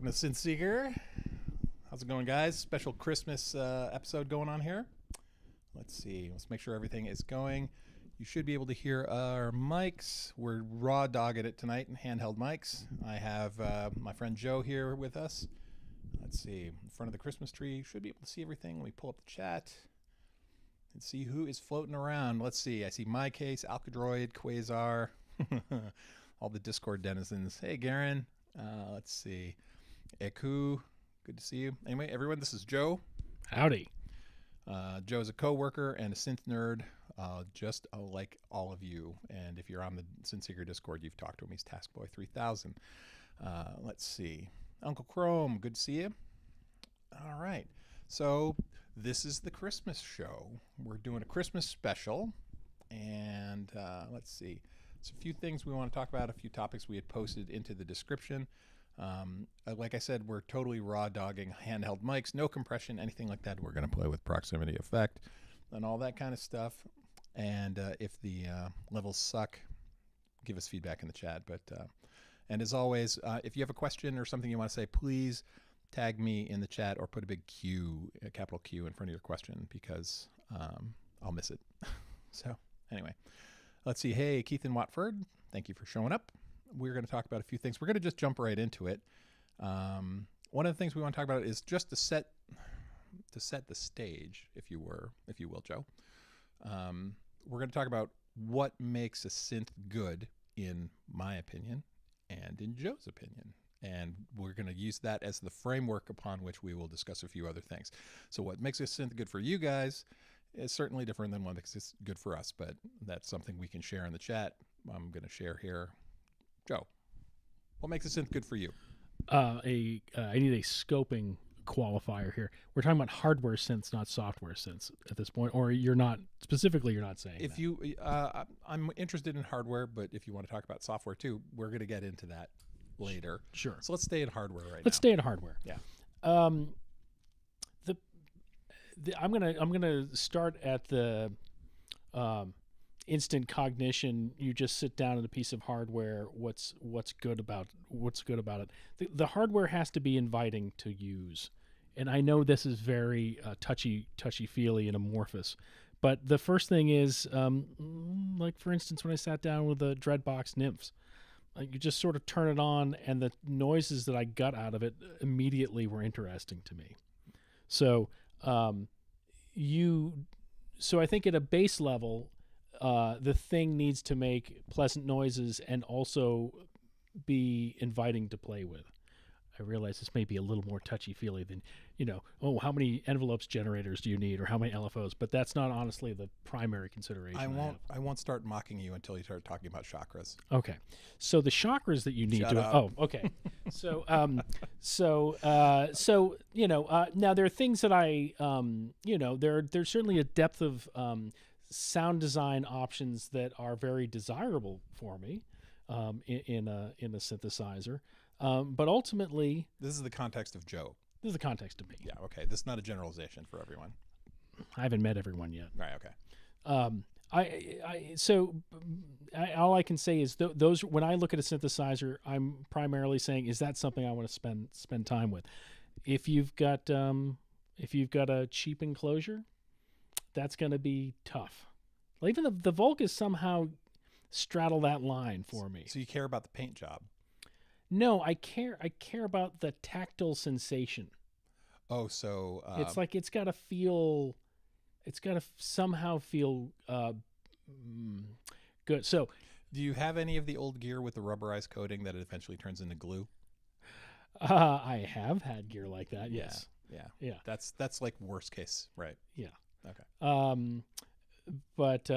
welcome to Synth Seeker. How's it going, guys? Special Christmas episode going on here. Let's see. Let's make sure everything is going. You should be able to hear our mics. We're raw dogging it tonight in handheld mics. I have my friend Joe here with us. Let's see. In front of the Christmas tree. You should be able to see everything. Let me pull up the chat and see who is floating around. Let's see. I see MyCase, Alcadroid, Quasar, all the Discord denizens. Hey, Garen. Let's see. Eku, good to see you. Anyway, everyone, this is Joe. Howdy. Joe's a co-worker and a synth nerd, just like all of you. And if you're on the Synth Seeker Discord, you've talked to him. He's Taskboy3000. Let's see. Uncle Chrome, good to see you. All right. So this is the Christmas show. We're doing a Christmas special. And let's see. It's a few things we want to talk about, a few topics we had posted into the description. Like I said, we're totally raw dogging handheld mics, no compression, anything like that. We're going to play with proximity effect and all that kind of stuff. And if the levels suck, give us feedback in the chat. And as always, if you have a question or something you want to say, please tag me in the chat or put a big Q, a capital Q in front of your question, because I'll miss it. So anyway. Let's see. Hey, Keith and Watford, thank you for showing up. We're going to talk about a few things. We're going to just jump right into it. One of the things we want to talk about is just to set the stage, if you will, Joe. We're going to talk about what makes a synth good, in my opinion, and in Joe's opinion. And we're going to use that as the framework upon which we will discuss a few other things. So what makes a synth good for you guys is certainly different than what makes it good for us, but that's something we can share in the chat. I'm going to share here. Joe, what makes a synth good for you? I need a scoping qualifier here. We're talking about hardware synths, not software synths at this point, or you're not saying if that. You, I'm interested in hardware, but if you want to talk about software too, we're going to get into that later. Sure. So let's stay in hardware right now. Let's stay in hardware. Yeah. I'm gonna start at the instant cognition. You just sit down at a piece of hardware. What's good about it? The hardware has to be inviting to use, and I know this is very touchy feely and amorphous. But the first thing is, like for instance, when I sat down with the Dreadbox Nymphs, you just sort of turn it on, and the noises that I got out of it immediately were interesting to me. So. So I think at a base level, the thing needs to make pleasant noises and also be inviting to play with. I realize this may be a little more touchy-feely than, how many envelopes generators do you need or how many LFOs, but that's not honestly the primary consideration. I won't start mocking you until you start talking about chakras. Okay. So the chakras that you need Shut up. Oh, okay. So now there are things that there's certainly a depth of sound design options that are very desirable for me in a synthesizer. But ultimately, this is the context of Joe. This is the context of me. Yeah. Okay. This is not a generalization for everyone. I haven't met everyone yet. Right. Okay. All I can say is those. When I look at a synthesizer, I'm primarily saying, is that something I want to spend time with? If you've got a cheap enclosure, that's going to be tough. Well, even the Volcas somehow straddle that line for me. So you care about the paint job? No, I care about the tactile sensation. Oh, so it's like it's got to somehow feel good. So, do you have any of the old gear with the rubberized coating that it eventually turns into glue? I have had gear like that. Yes. Yeah. That's like worst case, right? Yeah. Okay. But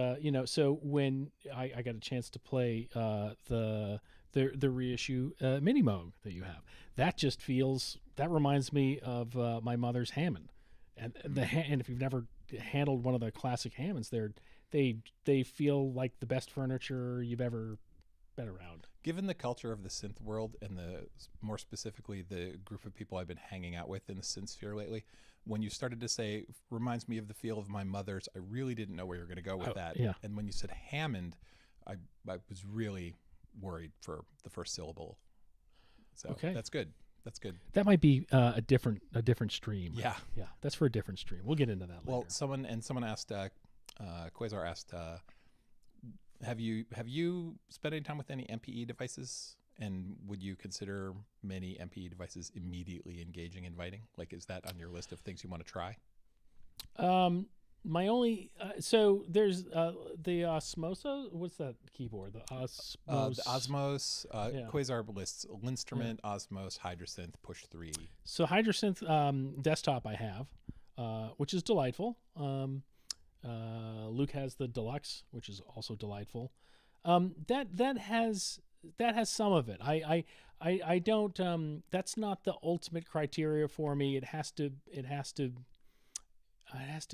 so when I got a chance to play the reissue mini Moog that you have, that reminds me of my mother's Hammond, and and if you've never handled one of the classic Hammonds, they feel like the best furniture you've ever been around. Given the culture of the synth world and more specifically the group of people I've been hanging out with in the synth sphere lately, when you started to say reminds me of the feel of my mother's, I really didn't know where you were going to go with that. Yeah. And when you said Hammond, I was really worried for the first syllable. So okay. That's good. That's good. That might be a different stream. Yeah. Yeah, that's for a different stream. We'll get into that later. Well, someone asked, Quasar asked, have you spent any time with any MPE devices? And would you consider many MPE devices immediately engaging inviting? Like, is that on your list of things you want to try? My only so there's the Osmoso. What's that keyboard? The Osmos. The Osmos. Yeah. Quasar lists Linstrument, Osmos, Hydrasynth, Push 3. So Hydrasynth desktop I have, which is delightful. Luke has the Deluxe, which is also delightful. That has some of it. I don't. That's not the ultimate criteria for me. It has to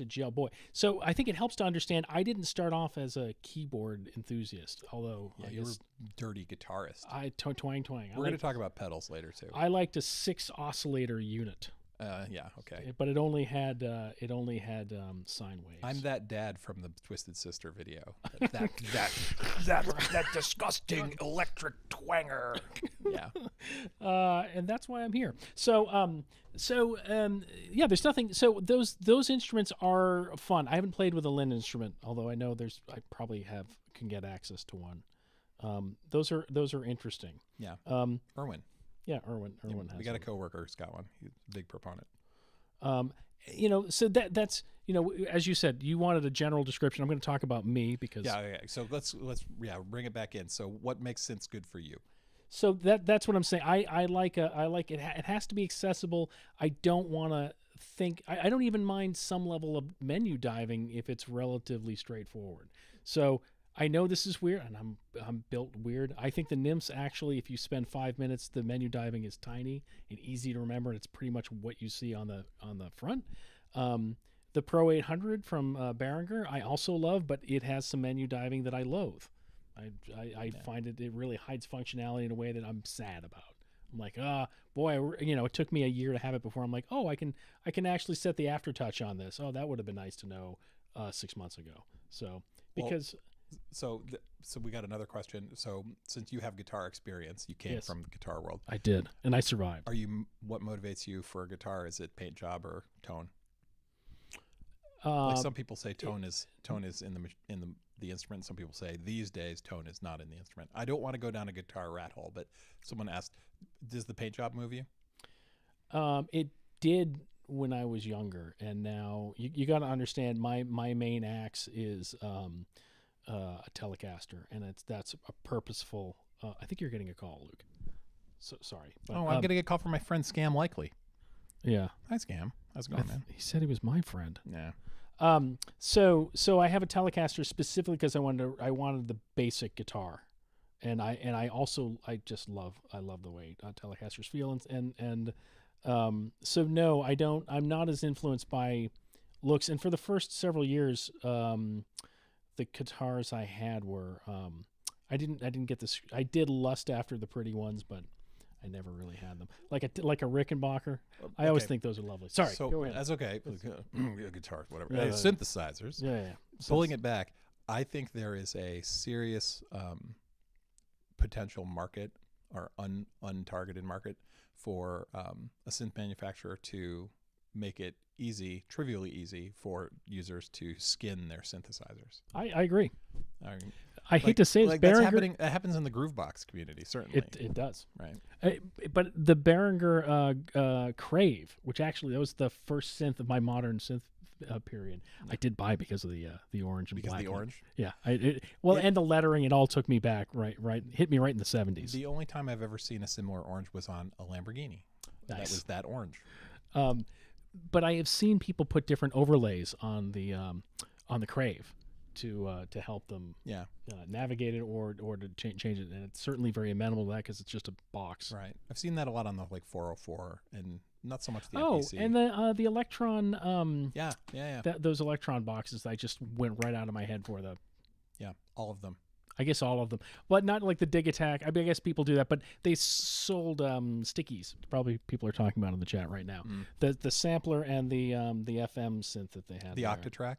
gel, boy. So I think it helps to understand I didn't start off as a keyboard enthusiast, although You were a dirty guitarist. Twang. We're going to talk about pedals later too. I liked a 6 oscillator unit. Yeah, okay. But it only had sine waves. I'm that dad from the Twisted Sister video. that disgusting electric twanger. Yeah. And that's why I'm here. So yeah, there's nothing. So those instruments are fun. I haven't played with a Linn instrument, although I know I probably can get access to one. Those are interesting. Yeah. Erwin. Yeah, Erwin has. We got a coworker who's got one. He's a big proponent. So that's as you said, you wanted a general description. I'm going to talk about me because So let's bring it back in. So what makes synths good for you? So that's what I'm saying. I like it. It has to be accessible. I don't want to think. I don't even mind some level of menu diving if it's relatively straightforward. So I know this is weird, and I'm built weird. I think the Nymphs actually, if you spend 5 minutes, the menu diving is tiny and easy to remember, and it's pretty much what you see on the front. The Pro 800 from Behringer, I also love, but it has some menu diving that I loathe. I find it really hides functionality in a way that I'm sad about. I'm like, boy, it took me a year to have it before I'm like, oh, I can actually set the aftertouch on this. Oh, that would have been nice to know 6 months ago. So because. So we got another question. So since you have guitar experience, you came from the guitar world. I did, and I survived. What motivates you for a guitar? Is it paint job or tone? Like some people say tone is in the instrument. Some people say these days tone is not in the instrument. I don't want to go down a guitar rat hole, but someone asked, does the paint job move you? It did when I was younger, and now you got to understand my main axe is a Telecaster, and that's a purposeful. I think you're getting a call, Luke. So sorry. But, I'm getting a call from my friend Scam Likely. Yeah. Hi Scam. How's it going, man? He said he was my friend. Yeah. So I have a Telecaster specifically because I wanted the basic guitar, and I just love the way Telecasters feel, and so no, I don't. I'm not as influenced by looks, and for the first several years, the guitars I had were I didn't get this. I did lust after the pretty ones, but I never really had them. Like a Rickenbacker. I always think those are lovely. Sorry, so go ahead. That's okay. Guitars, whatever. Yeah, synthesizers. Yeah. Pulling it back, I think there is a serious potential market or untargeted market for a synth manufacturer to make it trivially easy for users to skin their synthesizers. I agree. I hate like, to say like Behringer. that happens in the Groovebox community, certainly. It does. Right. But the Behringer Crave, which actually that was the first synth of my modern synth period, I did buy because of the orange and because black. Because the orange? Yeah. And the lettering, it all took me back, right, hit me right in the 70s. The only time I've ever seen a similar orange was on a Lamborghini. Nice. That was that orange. But I have seen people put different overlays on the Crave to help them navigate it or to change it, and it's certainly very amenable to that because it's just a box. Right. I've seen that a lot on the 404 and not so much the MPC. And the Electron. Yeah. Those Electron boxes, I just went right out of my head for the. Yeah, all of them. I guess all of them, but not like the Dig Attack. I mean, I guess people do that, but they sold stickies. Probably people are talking about in the chat right now. The sampler and the FM synth that they had. The Octatrack.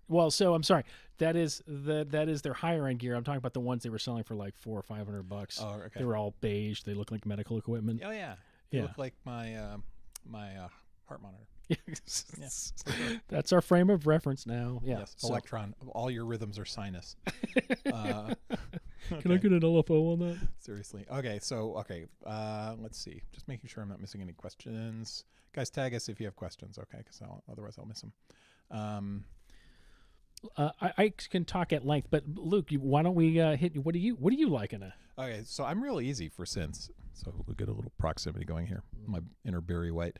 Well, so I'm sorry. That is their higher end gear. I'm talking about the ones they were selling for like $400 or $500. Oh, okay. They were all beige. They look like medical equipment. Oh yeah. They Yeah. look like my heart monitor. Yeah. That's our frame of reference now. Yeah. Yes. So, Electron. All your rhythms are sinus. can I get an LFO on that? Seriously. Okay. So let's see. Just making sure I'm not missing any questions. Guys, tag us if you have questions. Okay, because otherwise I'll miss them. I can talk at length, but Luke, why don't we hit? What do you like in a? Okay, so I'm real easy for synths. So we'll get a little proximity going here. My inner Barry White.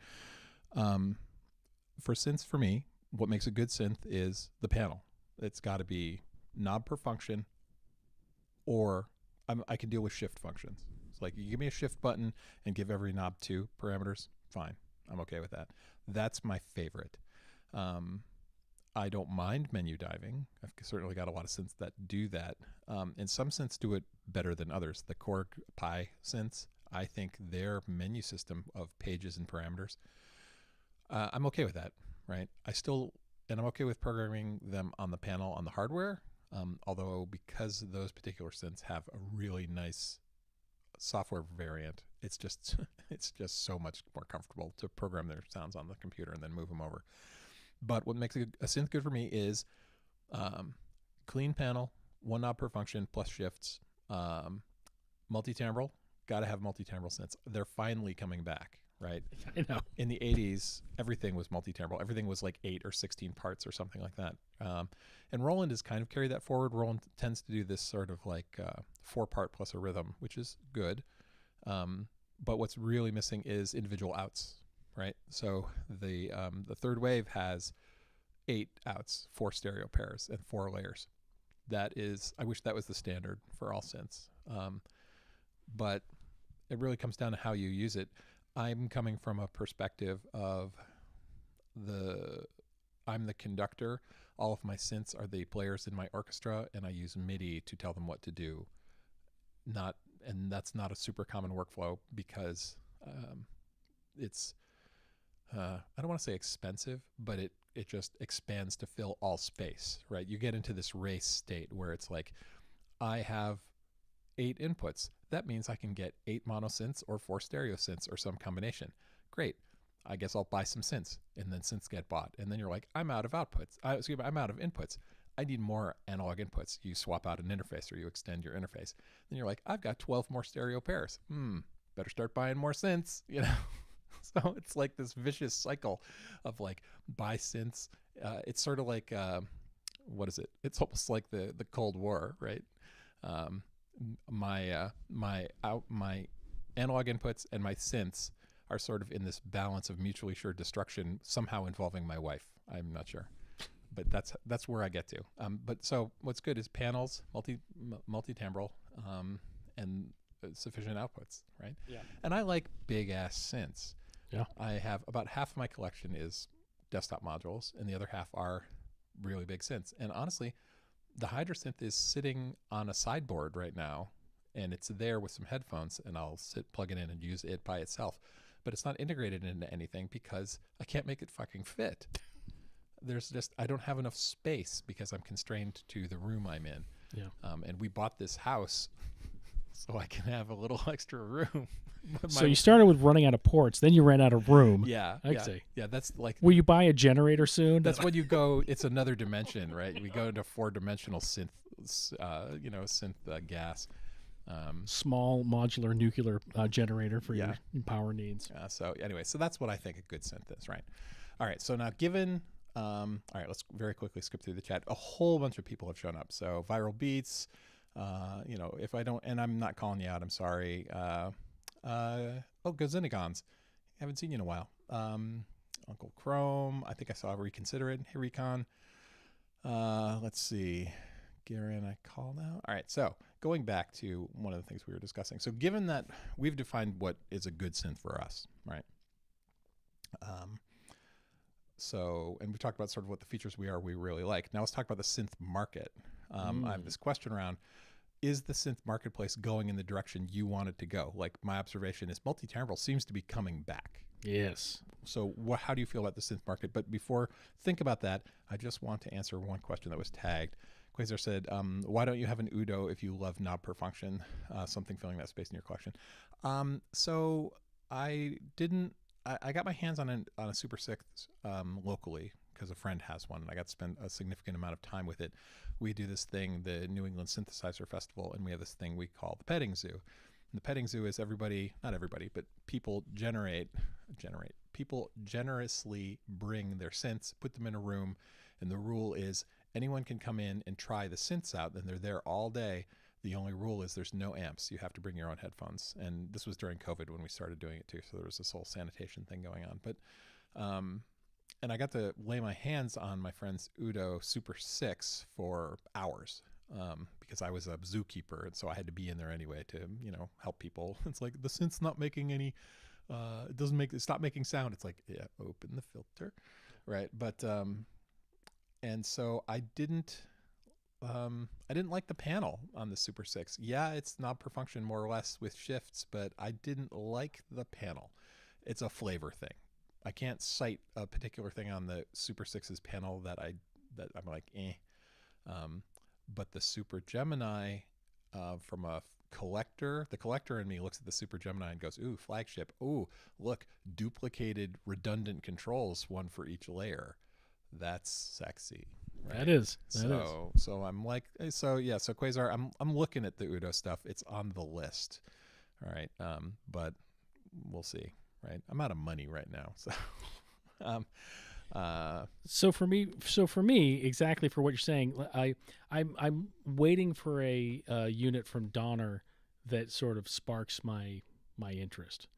For synths, for me, what makes a good synth is the panel. It's got to be knob per function, or I can deal with shift functions. It's like you give me a shift button and give every knob 2 parameters. Fine, I'm okay with that. That's my favorite. I don't mind menu diving. I've certainly got a lot of synths that do that. And some synths do it better than others. The Korg Pi synths, I think their menu system of pages and parameters, I'm okay with that, right? And I'm okay with programming them on the panel on the hardware, although because those particular synths have a really nice software variant, it's just so much more comfortable to program their sounds on the computer and then move them over. But what makes a synth good for me is clean panel, 1 knob per function plus shifts, multi-timbral. Got to have multi-timbral synths. They're finally coming back, right? I know. In the 80s, everything was multi-timbral. Everything was like 8 or 16 parts or something like that. And Roland has kind of carried that forward. Roland tends to do this sort of like 4-part plus a rhythm, which is good. But what's really missing is individual outs. Right, so the third wave has 8 outs, 4 stereo pairs, and 4 layers. I wish that was the standard for all synths. But it really comes down to how you use it. I'm coming from a perspective of I'm the conductor. All of my synths are the players in my orchestra, and I use MIDI to tell them what to do. And that's not a super common workflow because it's I don't want to say expensive, but it just expands to fill all space, right? You get into this race state where it's like, I have 8 inputs. That means I can get 8 mono synths or 4 stereo synths or some combination. Great. I guess I'll buy some synths, and then synths get bought. And then you're like, I'm out of outputs. I'm out of inputs. I need more analog inputs. You swap out an interface or you extend your interface. Then you're like, I've got 12 more stereo pairs. Better start buying more synths, you know? So it's like this vicious cycle of like buy synths. It's sort of like what is it? It's almost like the Cold War, right? My analog inputs and my synths are sort of in this balance of mutually assured destruction, somehow involving my wife. I'm not sure, but that's where I get to. But so what's good is panels, multi-timbral, and sufficient outputs, right? Yeah. And I like big ass synths. Yeah. I have about half of my collection is desktop modules, and the other half are really big synths. And honestly, the Hydra synth is sitting on a sideboard right now, and it's there with some headphones, and I'll plug it in and use it by itself. But it's not integrated into anything because I can't make it fucking fit. I don't have enough space because I'm constrained to the room I'm in. Yeah. And we bought this house so I can have a little extra room. So you started with running out of ports, then you ran out of room. Yeah. I see. Yeah, that's like... Will you buy a generator soon? That's when you go... It's another dimension, right? We go into 4-dimensional synth, gas. Small modular nuclear generator for your power needs. So anyway, so that's what I think a good synth is, right? All right, so now given... all right, let's very quickly skip through the chat. A whole bunch of people have shown up. So Viral Beats, if I don't... And I'm not calling you out, I'm sorry. Gazinigons. Haven't seen you in a while. Uncle Chrome. I think I saw Reconsider It. Hey, Recon. Let's see. Garen, I call now. All right. So going back to one of the things we were discussing. So given that we've defined what is a good synth for us, right? And we talked about sort of what the features we really like. Now let's talk about the synth market. I have this question around, is the synth marketplace going in the direction you want it to go? Like my observation is multi-timbral seems to be coming back. Yes. So how do you feel about the synth market? But before think about that, I just want to answer one question that was tagged. Quasar said, why don't you have an Udo if you love knob per function, something filling that space in your collection? So I didn't. I got my hands on a Super 6 locally because a friend has one, and I got to spend a significant amount of time with it. We do this thing, the New England Synthesizer Festival, and we have this thing we call the petting zoo. And the petting zoo is not everybody, but people people generously bring their synths, put them in a room, and the rule is anyone can come in and try the synths out, and they're there all day. The only rule is there's no amps. You have to bring your own headphones. And this was during COVID when we started doing it too. So there was this whole sanitation thing going on. But, and I got to lay my hands on my friend's Udo Super 6 for hours because I was a zookeeper. And so I had to be in there anyway to, help people. It's like the synth's not making any, stop making sound. It's like, yeah, open the filter. Right. But, and so I didn't like the panel on the Super 6. Yeah, it's knob per function more or less with shifts, but I didn't like the panel. It's a flavor thing. I can't cite a particular thing on the Super 6's panel that I'm like, but the Super Gemini, from a collector, the collector in me looks at the Super Gemini and goes, ooh, flagship. Ooh, look, duplicated redundant controls, one for each layer. That's sexy. Right? That is. So I'm like, so Quasar, I'm looking at the Udo stuff. It's on the list. All right. But we'll see. Right. I'm out of money right now. So, so for me, exactly for what you're saying, I'm waiting for a unit from Donner that sort of sparks my interest.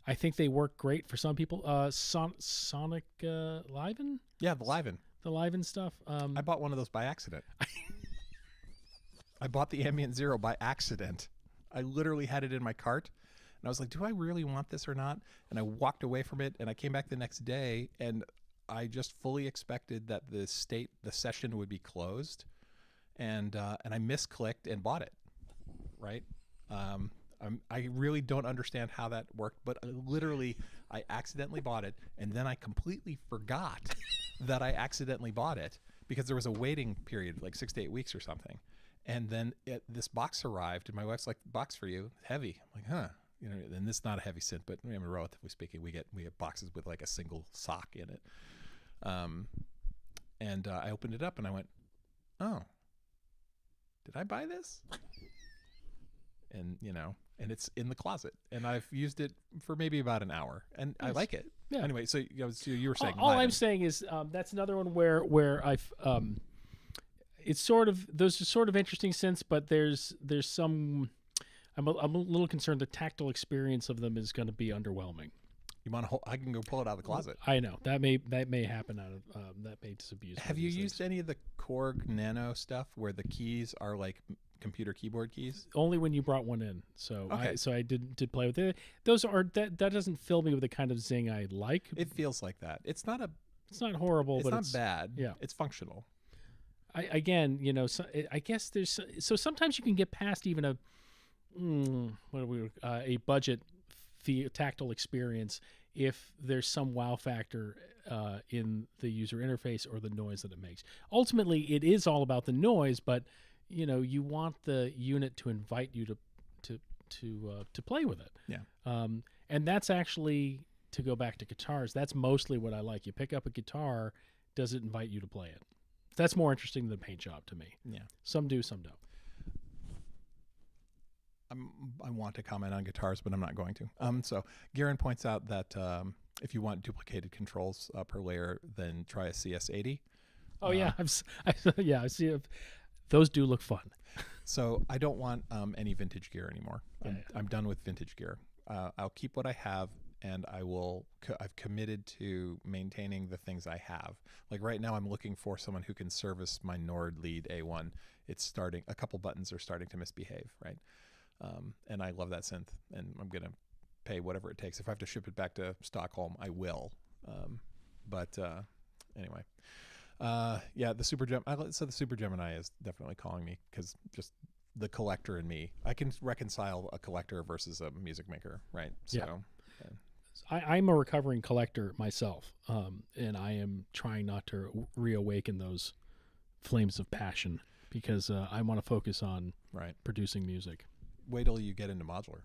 I think they work great for some people. Sonic Liven? Yeah, the Liven. The Liven stuff. I bought one of those by accident. I bought the Ambient Zero by accident. I literally had it in my cart, and I was like, do I really want this or not? And I walked away from it, and I came back the next day, and I just fully expected that the session would be closed, and I misclicked and bought it, right? I really don't understand how that worked, but literally I accidentally bought it, and then I completely forgot that I accidentally bought it because there was a waiting period, like 6 to 8 weeks or something. And then this box arrived, and my wife's like, "Box for you, heavy." I'm like, huh. And this is not a heavy synth, but relatively speaking, we get boxes with like a single sock in it. And I opened it up, and I went, "Oh, did I buy this?" And and it's in the closet, and I've used it for maybe about an hour, and nice. I like it. Yeah. Anyway, so you were saying. All I'm saying is that's another one where I've it's sort of those are sort of interesting synths, but there's some. I'm a little concerned the tactile experience of them is going to be underwhelming. You want to? I can go pull it out of the closet. I know that may happen out of that may disabuse. Have you used any of the Korg Nano stuff where the keys are like computer keyboard keys? Only when you brought one in. So okay. I did play with it. Those are that doesn't fill me with the kind of zing I like. It feels like that. It's not horrible, but it's not bad. Yeah, it's functional. I guess there's sometimes you can get past even a budget tactile experience if there's some wow factor in the user interface or the noise that it makes. Ultimately, it is all about the noise, but you want the unit to invite you to play with it. Yeah. And that's actually, to go back to guitars, that's mostly what I like. You pick up a guitar, does it invite you to play it? That's more interesting than the paint job to me. Yeah. Some do, some don't. I want to comment on guitars, but I'm not going to. So Garen points out that if you want duplicated controls per layer, then try a CS80. Oh yeah, I see it. Those do look fun. So I don't want any vintage gear anymore. I'm done with vintage gear. I'll keep what I have, and I've committed to maintaining the things I have. Like right now, I'm looking for someone who can service my Nord Lead A1. A couple buttons are starting to misbehave, right? And I love that synth, and I'm going to pay whatever it takes. If I have to ship it back to Stockholm, I will. Anyway. Yeah, the Super Gemini is definitely calling me because just the collector in me. I can reconcile a collector versus a music maker, right? So, yeah. I'm a recovering collector myself, and I am trying not to reawaken those flames of passion because I want to focus on producing music. Wait till you get into modular.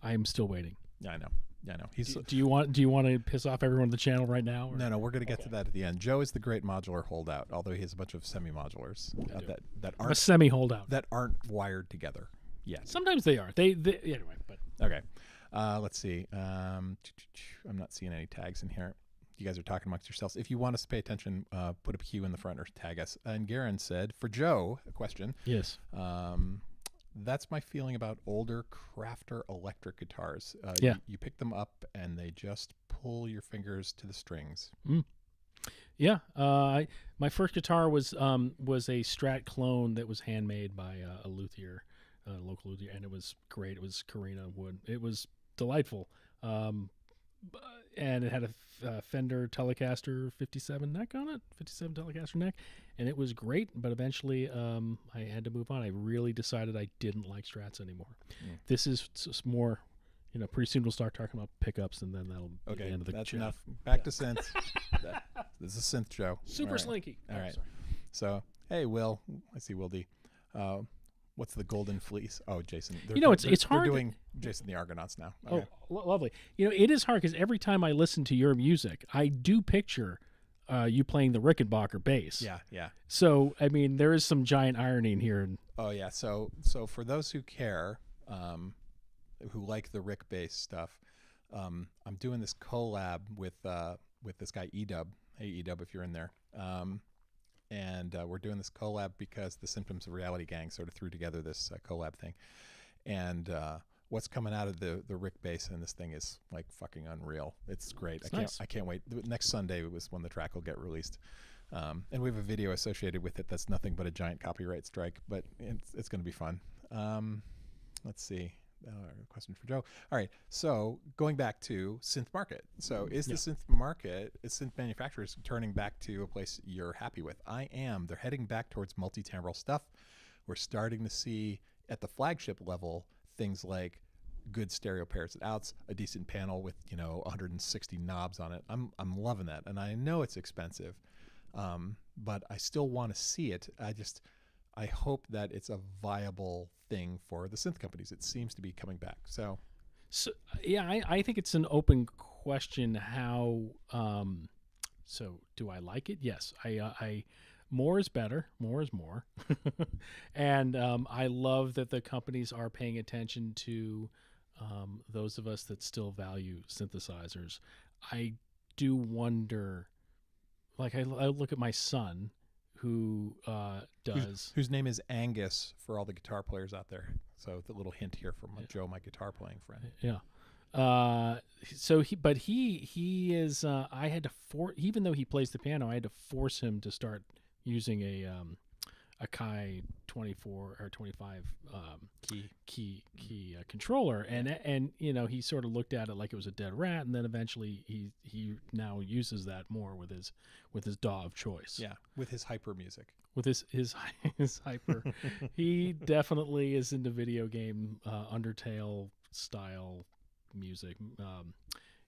I am still waiting. Yeah, I know. Yeah, I know. He's Do you want to piss off everyone on the channel right now? Or? no. We're going to get to that at the end. Joe is the great modular holdout, although he has a bunch of semi-modulars that I'm a aren't semi holdout. that aren't wired together yet. Sometimes they are. They anyway. But Okay. Let's see. I'm not seeing any tags in here. You guys are talking amongst yourselves. If you want us to pay attention, put a Q in the front or tag us. And Garen said, for Joe, a question. yes. That's my feeling about older Crafter electric guitars. Yeah. You pick them up and they just pull your fingers to the strings. Yeah. My first guitar was a Strat clone that was handmade by a luthier, local luthier, and it was great. It was Carina wood. It was delightful. And it had a Fender Telecaster 57 neck on it, 57 Telecaster neck, and it was great. But eventually, I had to move on. I really decided I didn't like Strats anymore. This is just more, pretty soon we'll start talking about pickups, and then that'll be the end of the that's chat. enough. Back to synth. This is a synth show. Super All right. slinky. All right. Sorry. So, hey, Will. I see Will D. What's the golden fleece? Oh, Jason. It's hard. They're doing Jason the Argonauts now. Okay. Oh, lovely. It is hard because every time I listen to your music, I do picture you playing the Rickenbacker bass. Yeah. So, I mean, there is some giant irony in here. Oh, yeah. So for those who care, who like the Rick bass stuff, I'm doing this collab with this guy Edub. Hey, Edub, if you're in there. And we're doing this collab because the Symptoms of Reality gang sort of threw together this collab thing. And what's coming out of the Rick bass in this thing is like fucking unreal. It's great. I can't wait. Next Sunday was when the track will get released. And we have a video associated with it that's nothing but a giant copyright strike, but it's going to be fun. Let's see. Question for Joe. All right. So going back to synth market. So is the synth market, is synth manufacturers turning back to a place you're happy with? I am. They're heading back towards multi-timbral stuff. We're starting to see at the flagship level things like good stereo pairs and outs, a decent panel with 160 knobs on it. I'm loving that, and I know it's expensive, but I still want to see it. I hope that it's a viable thing for the synth companies. It seems to be coming back. So yeah, I think it's an open question how. So do I like it? Yes, I more is better. More is more, and I love that the companies are paying attention to those of us that still value synthesizers. I do wonder, like I look at my son, who does whose name is Angus for all the guitar players out there. So the little hint here from Joe, my guitar playing friend. Yeah. So he is. I had to even though he plays the piano, I had to force him to start using a Kai 24 or 25 key controller, and he sort of looked at it like it was a dead rat, and then eventually he now uses that more with his DAW of choice. Yeah, with his hyper music. With his hyper, he definitely is into video game Undertale style music.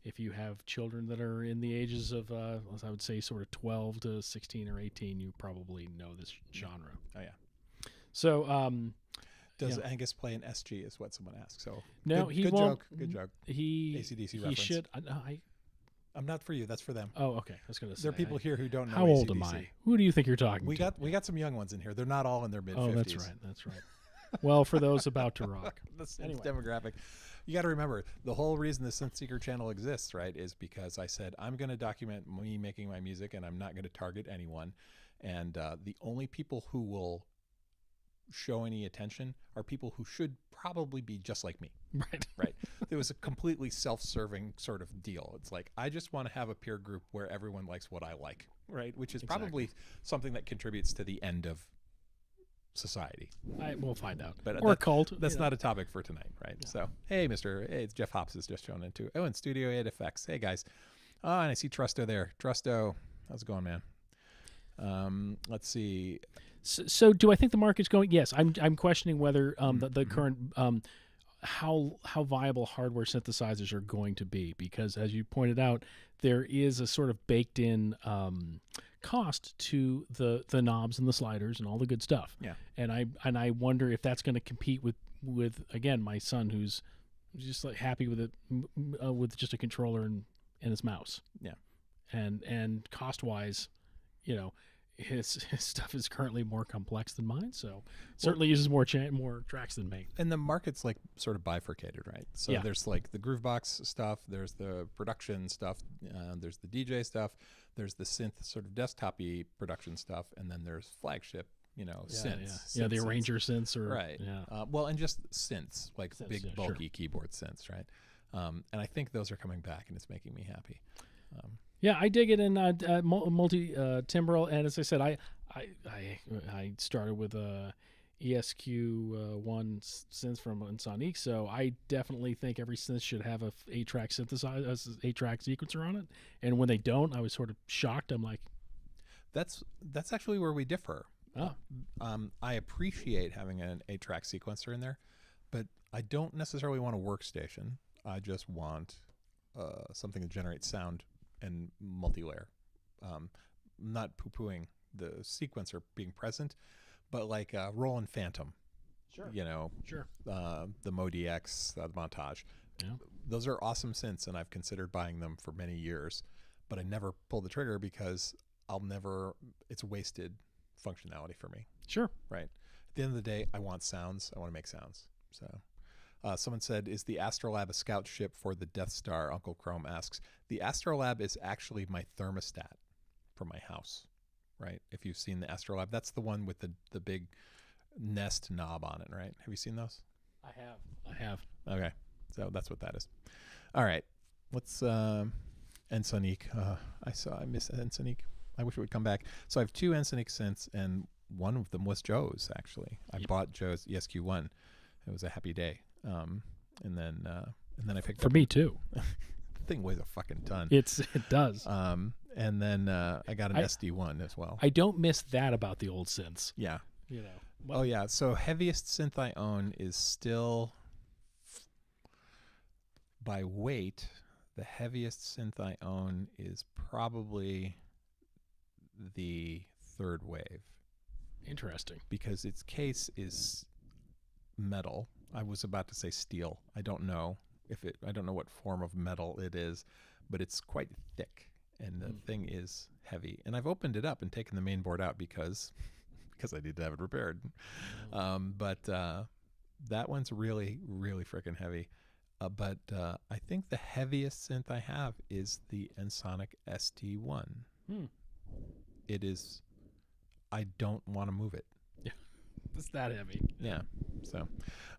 If you have children that are in the ages of, I would say, sort of 12 to 16 or 18, you probably know this genre. Oh yeah. So, does Angus play an SG? Is what someone asks. So no, he won't. Good joke. He AC/DC reference. He should. I'm not for you. That's for them. Oh, okay. I was going to say. There are people here who don't know. How old AC/DC. am I? Who do you think you're talking to? We got some young ones in here. They're not all in their mid-50s. Oh, that's right. That's right. Well, for those about to rock. That's anyway. Demographic. You got to remember, the whole reason the Synth Seeker channel exists, right, is because I said I'm going to document me making my music, and I'm not going to target anyone. And the only people who will show any attention are people who should probably be just like me. Right. It was a completely self-serving sort of deal. It's like, I just want to have a peer group where everyone likes what I like, right? Which is probably something that contributes to the end of society. We'll find out. But or cult. That's not a topic for tonight, right? Yeah. So, hey, it's Jeff Hops has just shown into. Oh, and Studio 8 Effects. Hey, guys. Oh, and I see Trusto there. Trusto, how's it going, man? Let's see. So do I think the market's going? Yes, I'm questioning whether the current how viable hardware synthesizers are going to be, because as you pointed out, there is a sort of baked in cost to the knobs and the sliders and all the good stuff. Yeah. And I wonder if that's going to compete with again my son, who's just like happy with it with just a controller and his mouse. Yeah. And cost wise, you know, his stuff is currently more complex than mine, so certainly uses more tracks than me. And the market's like sort of bifurcated, right? So Yeah. there's like the Groovebox stuff, there's the production stuff, there's the DJ stuff, there's the synth sort of desktop-y production stuff, and then there's flagship, synths. Yeah, the synths. arranger synths, or Right. Yeah. And just synths, like Synths, big yeah, bulky keyboard synths, right? And I think those are coming back, and it's making me happy. Yeah, I dig it in multi timbral, and as I said, I started with ESQ1 synth from Sonic, so I definitely think every synth should have a 8-track synthesizer, 8-track sequencer on it. And when they don't, I was sort of shocked. I'm like, that's actually where we differ. oh, I appreciate having an 8-track sequencer in there, but I don't necessarily want a workstation. I just want something to generate sound and multi-layer. Not poo-pooing the sequencer being present, but like Roland Phantom. sure, Sure. The MoDX, the Montage. Yeah. Those are awesome synths, and I've considered buying them for many years, but I never pulled the trigger because it's wasted functionality for me. sure. Right. At the end of the day, I want sounds. I want to make sounds. So someone said, is the Astrolab a scout ship for the Death Star? Uncle Chrome asks. The Astrolab is actually my thermostat for my house, right? If you've seen the Astrolab, that's the one with the big Nest knob on it, right? Have you seen those? I have. Okay. So that's what that is. All right. Let's Ensoniq. I miss Ensoniq. I wish it would come back. So I have 2 Ensoniq synths, and one of them was Joe's, actually. I bought Joe's ESQ1. It was a happy day. And then I picked For up. me too. The thing weighs a fucking ton. It does. And then I got an SD1 as well. I don't miss that about the old synths. Yeah. Well, Oh yeah. So heaviest synth I own is still, by weight, the heaviest synth I own is probably the Third Wave, interesting. because its case is metal. I was about to say steel. I don't know what form of metal it is, but it's quite thick, and the thing is heavy. And I've opened it up and taken the main board out because I need to have it repaired. But that one's really, really freaking heavy. But I think the heaviest synth I have is the Ensoniq ST1. It is. I don't want to move it. It's that heavy. Yeah. So,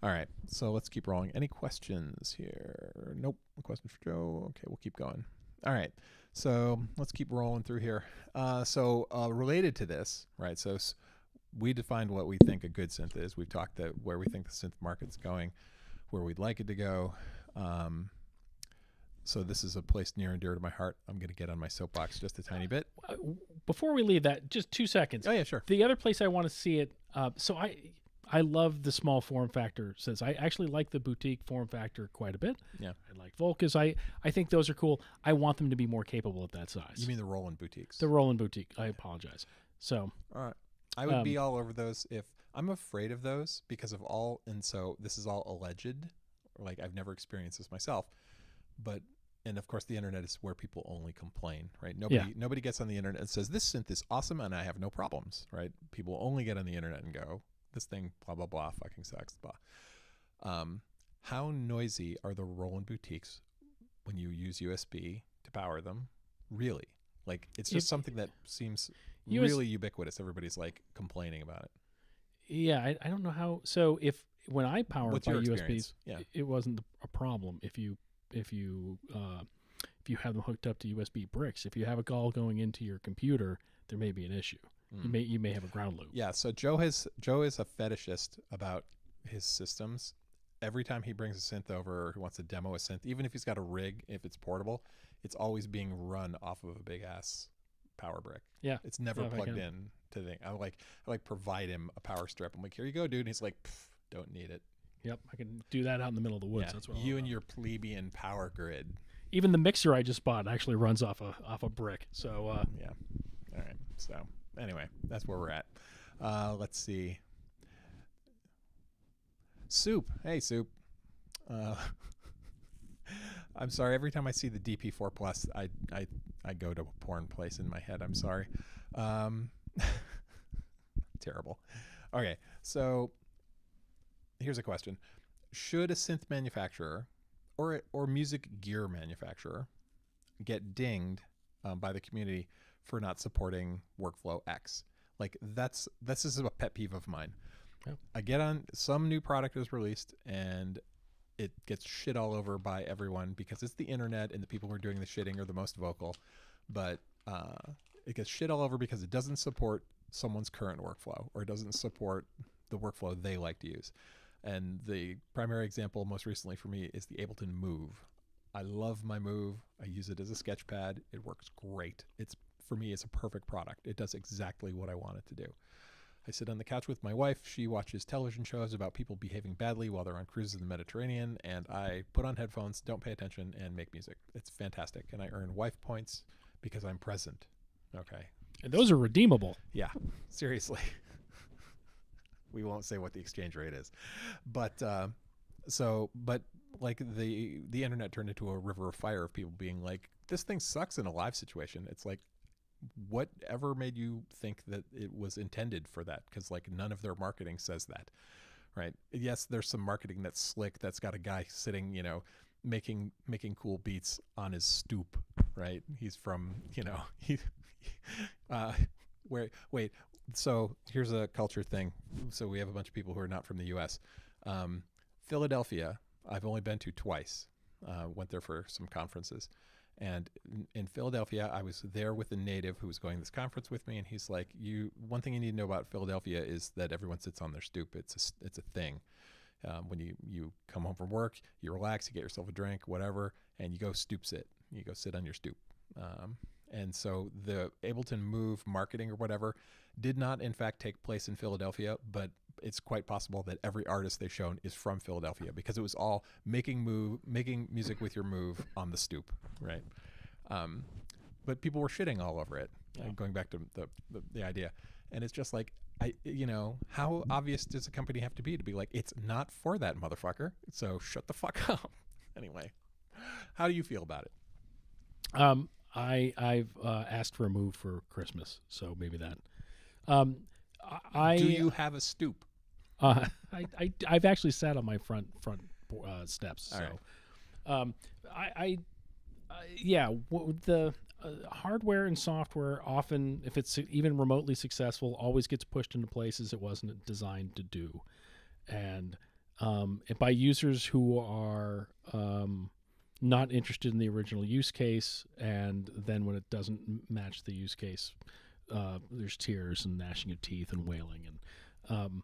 all right. So let's keep rolling. Any questions here? Nope. No questions for Joe. Okay, we'll keep going. All right. So let's keep rolling through here. So related to this, right? So we defined what we think a good synth is. We've talked that where we think the synth market's going, where we'd like it to go. So this is a place near and dear to my heart. I'm going to get on my soapbox just a tiny bit. Before we leave that, just 2 seconds. Oh yeah, sure. The other place I want to see it. So I love the small form factor synths. I actually like the boutique form factor quite a bit. Yeah. I like Volcas. I think those are cool. I want them to be more capable at that size. You mean the Roland boutiques? The Roland boutique. I apologize. So. All right. I would be all over those if I'm afraid of those because of all, and so this is all alleged. Like I've never experienced this myself, and of course the internet is where people only complain, right? Nobody gets on the internet and says this synth is awesome and I have no problems, right? People only get on the internet and go, this thing blah blah blah fucking sucks, blah. How noisy are the Roland boutiques when you use USB to power them? Really? Like it's just something that seems really ubiquitous. Everybody's like complaining about it. Yeah, I don't know how. So when I power What's by your USBs, experience? Yeah. it wasn't a problem. If you have them hooked up to USB bricks, if you have a call going into your computer, there may be an issue. You may have a ground loop. Yeah. So Joe is a fetishist about his systems. Every time he brings a synth over or he wants to demo a synth, even if he's got a rig, if it's portable, it's always being run off of a big ass power brick. Yeah. It's never plugged in to the thing. I provide him a power strip. I'm like, here you go, dude. And he's like, don't need it. Yep, I can do that out in the middle of the woods. Yeah, That's what you and your plebeian power grid. Even the mixer I just bought actually runs off a brick. So yeah. All right. So anyway, that's where we're at. Let's see. Soup. Hey, Soup. I'm sorry. Every time I see the DP4 Plus, I go to a porn place in my head. I'm sorry. Um, terrible. Okay, so here's a question: should a synth manufacturer or music gear manufacturer get dinged by the community for not supporting workflow X? Like this is a pet peeve of mine. Yep. I get on some new product is released and it gets shit all over by everyone because it's the internet and the people who are doing the shitting are the most vocal. But it gets shit all over because it doesn't support someone's current workflow or it doesn't support the workflow they like to use. And the primary example most recently for me is the Ableton Move. I love my Move. I use it as a sketch pad. It works great. For me, it's a perfect product. It does exactly what I want it to do. I sit on the couch with my wife. She watches television shows about people behaving badly while they're on cruises in the Mediterranean, and I put on headphones, don't pay attention, and make music. It's fantastic, and I earn wife points because I'm present. Okay. And those are redeemable. Yeah, seriously. We won't say what the exchange rate is, but like the internet turned into a river of fire of people being like, this thing sucks in a live situation. It's like, whatever made you think that it was intended for that? Because like none of their marketing says that, right? Yes, there's some marketing that's slick, that's got a guy sitting, making cool beats on his stoop, right? He's from, wait. So here's a culture thing. So we have a bunch of people who are not from the U.S. Philadelphia, I've only been to twice. Went there for some conferences. And in Philadelphia, I was there with a native who was going to this conference with me, and he's like, one thing you need to know about Philadelphia is that everyone sits on their stoop. It's a thing. When you come home from work, you relax, you get yourself a drink, whatever, and you go stoop sit. You go sit on your stoop. And so the Ableton Move marketing or whatever did not, in fact, take place in Philadelphia, but it's quite possible that every artist they've shown is from Philadelphia because it was all making music with your Move on the stoop, right? But people were shitting all over it. Yeah. Going back to the idea, and it's just like, how obvious does a company have to be like, it's not for that motherfucker, so shut the fuck up. Anyway, how do you feel about it? I've asked for a Move for Christmas, so maybe that. Do you have a stoop? I've actually sat on my front steps. All so, right. The hardware and software often, if it's even remotely successful, always gets pushed into places it wasn't designed to do, and by users who are not interested in the original use case, and then when it doesn't match the use case, there's tears and gnashing of teeth and wailing. And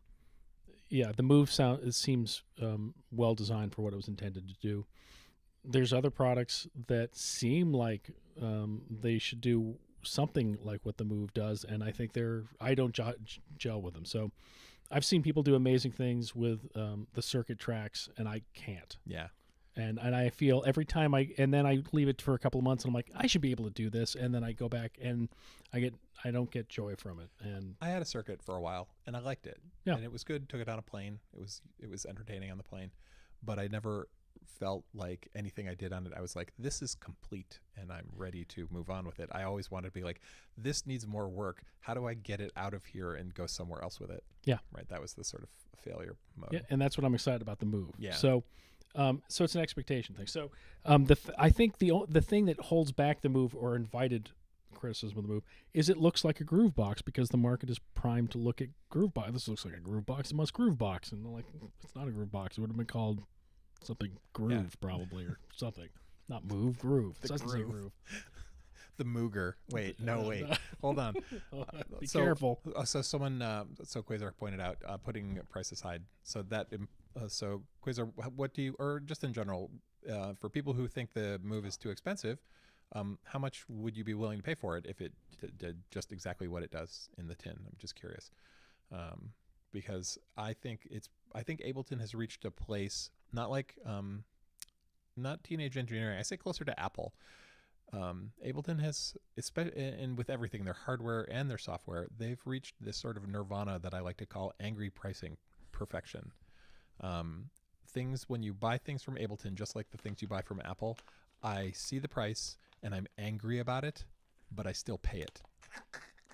the Move seems well designed for what it was intended to do. There's other products that seem like they should do something like what the Move does, and I think I don't gel with them. So I've seen people do amazing things with the circuit tracks, and I can't. Yeah. And I feel every time then I leave it for a couple of months and I'm like, I should be able to do this, and then I go back and I don't get joy from it. And I had a circuit for a while and I liked it. Yeah. And it was good. Took it on a plane. It was entertaining on the plane, but I never felt like anything I did on it, I was like, this is complete and I'm ready to move on with it. I always wanted to be like, this needs more work. How do I get it out of here and go somewhere else with it? Yeah. Right. That was the sort of failure mode. Yeah. And that's what I'm excited about the Move. Yeah. So it's an expectation thing. So I think the thing that holds back the Move, or invited criticism of the Move, is it looks like a groove box because the market is primed to look at groove box. This looks like a groove box. It must groove box. And they're like, it's not a groove box. It would have been called something groove probably, or something. Not Move, groove. It doesn't say groove. The Mooger. Wait, hold on. Be careful. So someone, so Quasar pointed out, putting prices high. So that, so Quasar, what do you, or just in general, for people who think the Move is too expensive, how much would you be willing to pay for it if it did just exactly what it does in the tin? I'm just curious, because I think Ableton has reached a place, not like, not teenage engineering. I say closer to Apple. Ableton has, and with everything, their hardware and their software, they've reached this sort of nirvana that I like to call angry pricing perfection. things when you buy things from Ableton, just like the things you buy from Apple, I see the price and I'm angry about it, but I still pay it.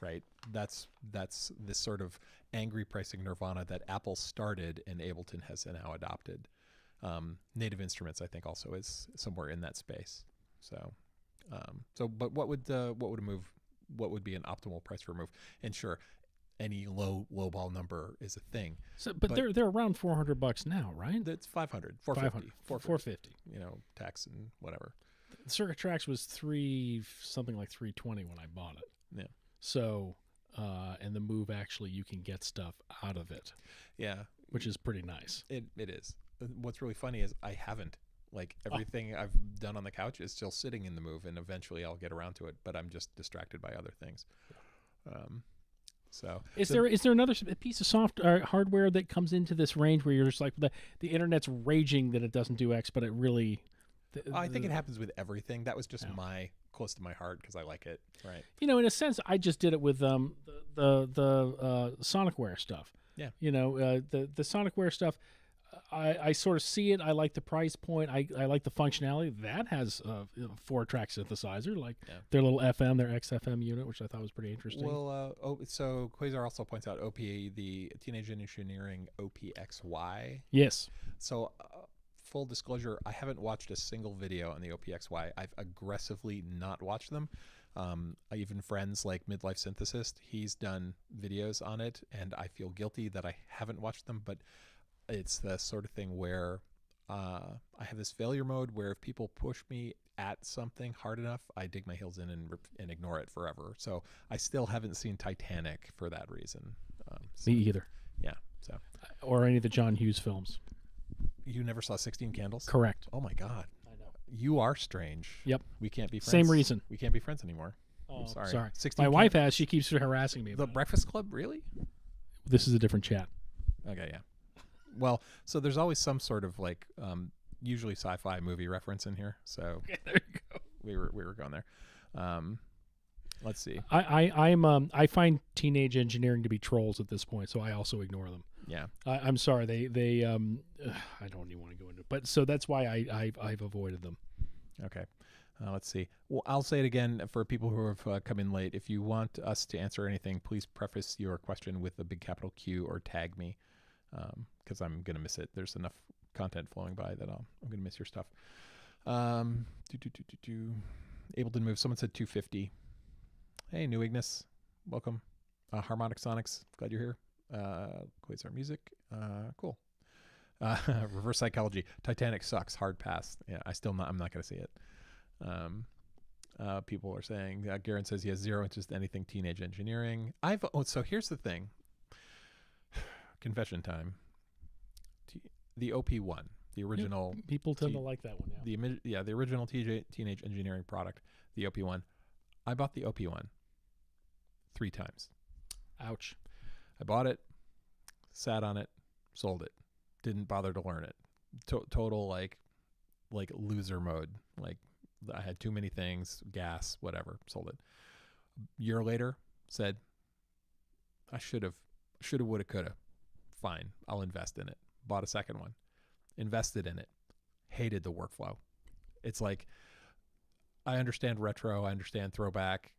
Right? That's this sort of angry pricing nirvana that Apple started and Ableton has now adopted. Native Instruments, I think, also is somewhere in that space. So, but what would be an optimal price for a move? And sure, any lowball number is a thing. So, but they're around $400 now, right? It's 500, 450, 450. Tax and whatever. The Circuit Tracks was something like $320 when I bought it. Yeah. So, and the Move, actually, you can get stuff out of it. Yeah. Which is pretty nice. It is. What's really funny is I haven't. Like, everything I've done on the couch is still sitting in the Move, and eventually I'll get around to it, but I'm just distracted by other things. Is there another piece of hardware that comes into this range where you're just like, the internet's raging that it doesn't do X, but it really... I think it happens with everything. That was just close to my heart because I like it. Right. In a sense, I just did it with the Sonicware stuff. Yeah. The Sonicware stuff, I sort of see it. I like the price point. I like the functionality. That has a 4-track synthesizer, like their little FM, their XFM unit, which I thought was pretty interesting. Well, so Quasar also points out the Teenage Engineering OPXY. Yes. So, full disclosure, I haven't watched a single video on the OPXY. I've aggressively not watched them. Even friends like Midlife Synthesist, he's done videos on it, and I feel guilty that I haven't watched them, but it's the sort of thing where I have this failure mode where if people push me at something hard enough, I dig my heels in and ignore it forever. So I still haven't seen Titanic for that reason. Me either. Yeah. So. Or any of the John Hughes films. You never saw 16 Candles? Correct. Oh my God. I know. You are strange. Yep. We can't be friends. Same reason. We can't be friends anymore. Oh, I'm sorry. 16 My wife has. She keeps harassing me about The Breakfast Club, really? This is a different chat. Okay, yeah. Well, so there's always some sort of like usually sci-fi movie reference in here. So there you go. We were going there. Let's see. I find Teenage Engineering to be trolls at this point, so I also ignore them. Yeah. I'm sorry. They I don't even want to go into it, but so that's why I've avoided them. Okay. Let's see. Well, I'll say it again for people who have come in late. If you want us to answer anything, please preface your question with a big capital Q or tag me, because I'm going to miss it. There's enough content flowing by that I'm going to miss your stuff. Ableton Move. Someone said 250. Hey, New Ignis. Welcome. Harmonic Sonics. Glad you're here. Quasar Music. Cool. Reverse Psychology. Titanic sucks. Hard pass. Yeah, I'm not going to see it. People are saying, Garen says he has zero interest in anything Teenage Engineering. So here's the thing. Confession time. The OP1, the original. People tend to like that one. Yeah. The original Teenage Engineering product, the OP1. I bought the OP1 3 times. Ouch. I bought it, sat on it, sold it. Didn't bother to learn it. Total like loser mode. Like I had too many things, gas, whatever, sold it. A year later, said I should have, woulda, coulda. Fine, I'll invest in it. Bought a second one, invested in it. Hated the workflow. It's like, I understand retro, I understand throwback,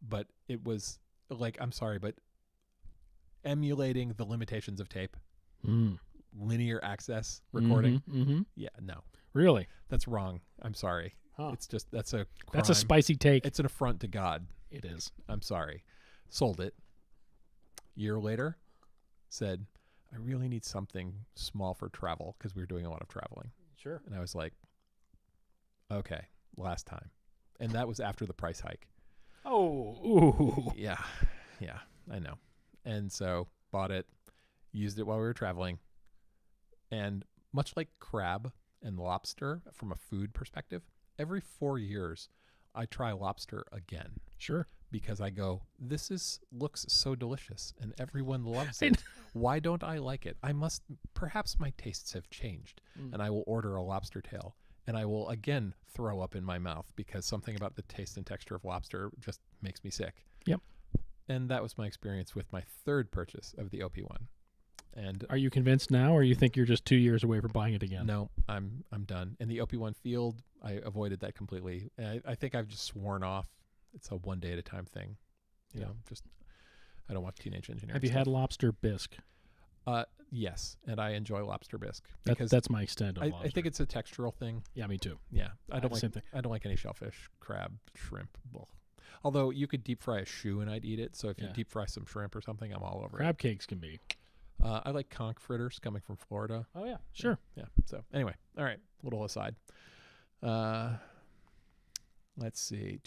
but it was like, I'm sorry, but emulating the limitations of tape, linear access recording. Yeah, no. Really? That's wrong. I'm sorry. Huh. It's just, that's a crime. That's a spicy take. It's an affront to God. It is. I'm sorry. Sold it. Year later, said, I really need something small for travel because we were doing a lot of traveling. Sure. And I was like, okay, last time. And that was after the price hike. Oh, ooh. Yeah, I know. And so bought it, used it while we were traveling. And much like crab and lobster from a food perspective, every 4 years, I try lobster again. Sure. Because I go, looks so delicious and everyone loves it. Why don't I like it? Perhaps my tastes have changed, and I will order a lobster tail, and I will again throw up in my mouth because something about the taste and texture of lobster just makes me sick. Yep. And that was my experience with my third purchase of the OP1. And Are you convinced now, or you think you're just 2 years away from buying it again? no, I'm done. And the OP1 Field, I avoided that completely. And I think I've just sworn off. It's a one day at a time thing. You know, just I don't want teenage engineering. Have you had lobster bisque? Yes, and I enjoy lobster bisque because that's my extent of lobster. I think it's a textural thing. Yeah, me too. Yeah, I don't like any shellfish, crab, shrimp. Blah. Although you could deep fry a shoe and I'd eat it. So if you deep fry some shrimp or something, I'm all over Crab cakes can be. I like conch fritters coming from Florida. Oh yeah, sure. Yeah. So anyway, all right. Little aside. Let's see.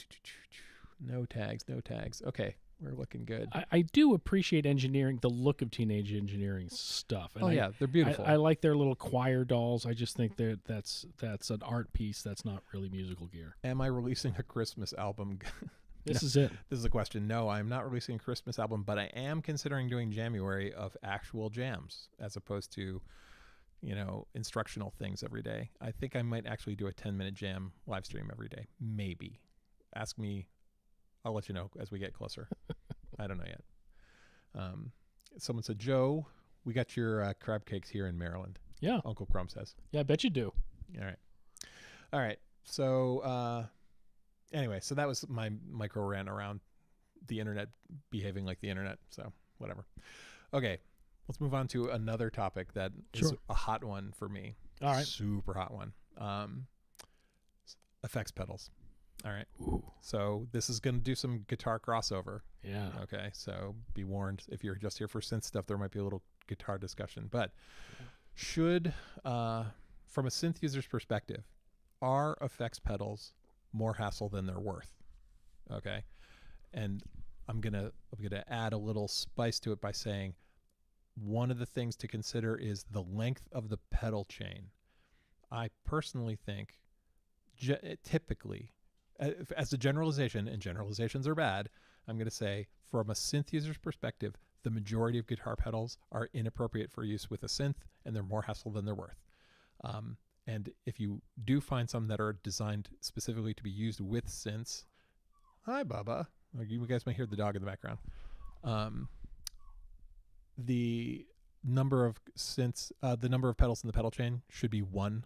No tags. Okay. We're looking good. I do appreciate engineering, the look of teenage engineering stuff. And they're beautiful. I like their little choir dolls. I just think that's an art piece. That's not really musical gear. Am I releasing a Christmas album? This is it. This is a question. No, I'm not releasing a Christmas album, but I am considering doing January of actual jams as opposed to, instructional things every day. I think I might actually do a 10-minute jam live stream every day. Maybe. Ask me. I'll let you know as we get closer. I don't know yet. Someone said, Joe, we got your crab cakes here in Maryland. Yeah. Uncle Crumb says. Yeah, I bet you do. All right. So anyway, so that was my micro rant around the internet behaving like the internet. So whatever. Okay. Let's move on to another topic that is a hot one for me. All right. Super hot one. Effects pedals. All right. Ooh. So this is going to do some guitar crossover. Yeah. Okay. So be warned, if you're just here for synth stuff, there might be a little guitar discussion. But should, from a synth user's perspective, are effects pedals more hassle than they're worth? Okay. And I'm gonna add a little spice to it by saying one of the things to consider is the length of the pedal chain. I personally think typically, as a generalization, and generalizations are bad, I'm going to say from a synth user's perspective, the majority of guitar pedals are inappropriate for use with a synth, and they're more hassle than they're worth. And if you do find some that are designed specifically to be used with synths, hi, Bubba. You guys might hear the dog in the background. The number of synths, the number of pedals in the pedal chain should be 1,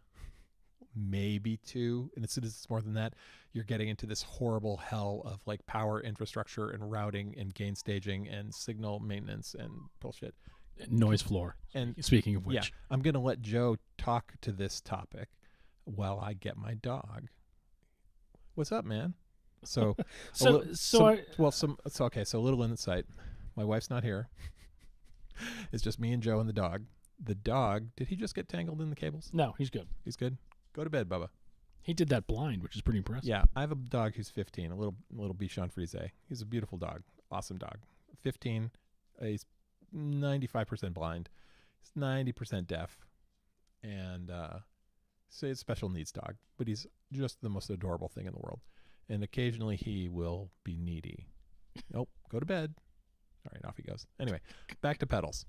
maybe 2. And as soon as it's more than that, you're getting into this horrible hell of like power infrastructure and routing and gain staging and signal maintenance and bullshit. Noise floor. And speaking of which, I'm going to let Joe talk to this topic while I get my dog. What's up, man? So, So a little insight. My wife's not here. It's just me and Joe and the dog. The dog, did he just get tangled in the cables? No, he's good. He's good. Go to bed, Bubba. He did that blind, which is pretty impressive. Yeah, I have a dog who's 15, a little Bichon Frise. He's a beautiful dog, awesome dog. 15, he's 95% blind. He's 90% deaf, and so it's a special needs dog. But he's just the most adorable thing in the world. And occasionally he will be needy. Nope, go to bed. All right, off he goes. Anyway, back to pedals.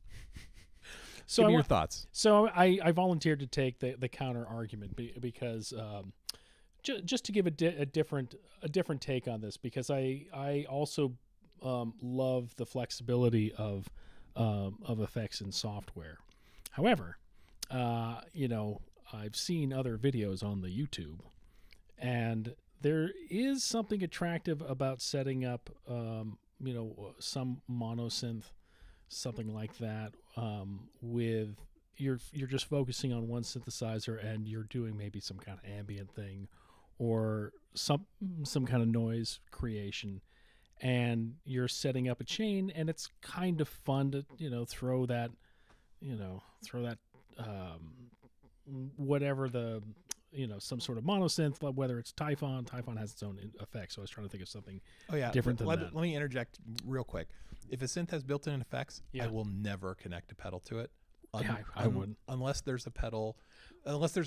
So Give me your thoughts. So I volunteered to take the counter argument because just to give a different take on this, because I also love the flexibility of effects and software. However, I've seen other videos on the YouTube, and there is something attractive about setting up some monosynth, something like that, with you're just focusing on one synthesizer and you're doing maybe some kind of ambient thing or some kind of noise creation, and you're setting up a chain, and it's kind of fun to throw that whatever the some sort of monosynth, whether it's Typhon has its own effects, so I was trying to think of something different than that. Let me interject real quick. If a synth has built-in effects, I will never connect a pedal to it. I wouldn't. Unless there's a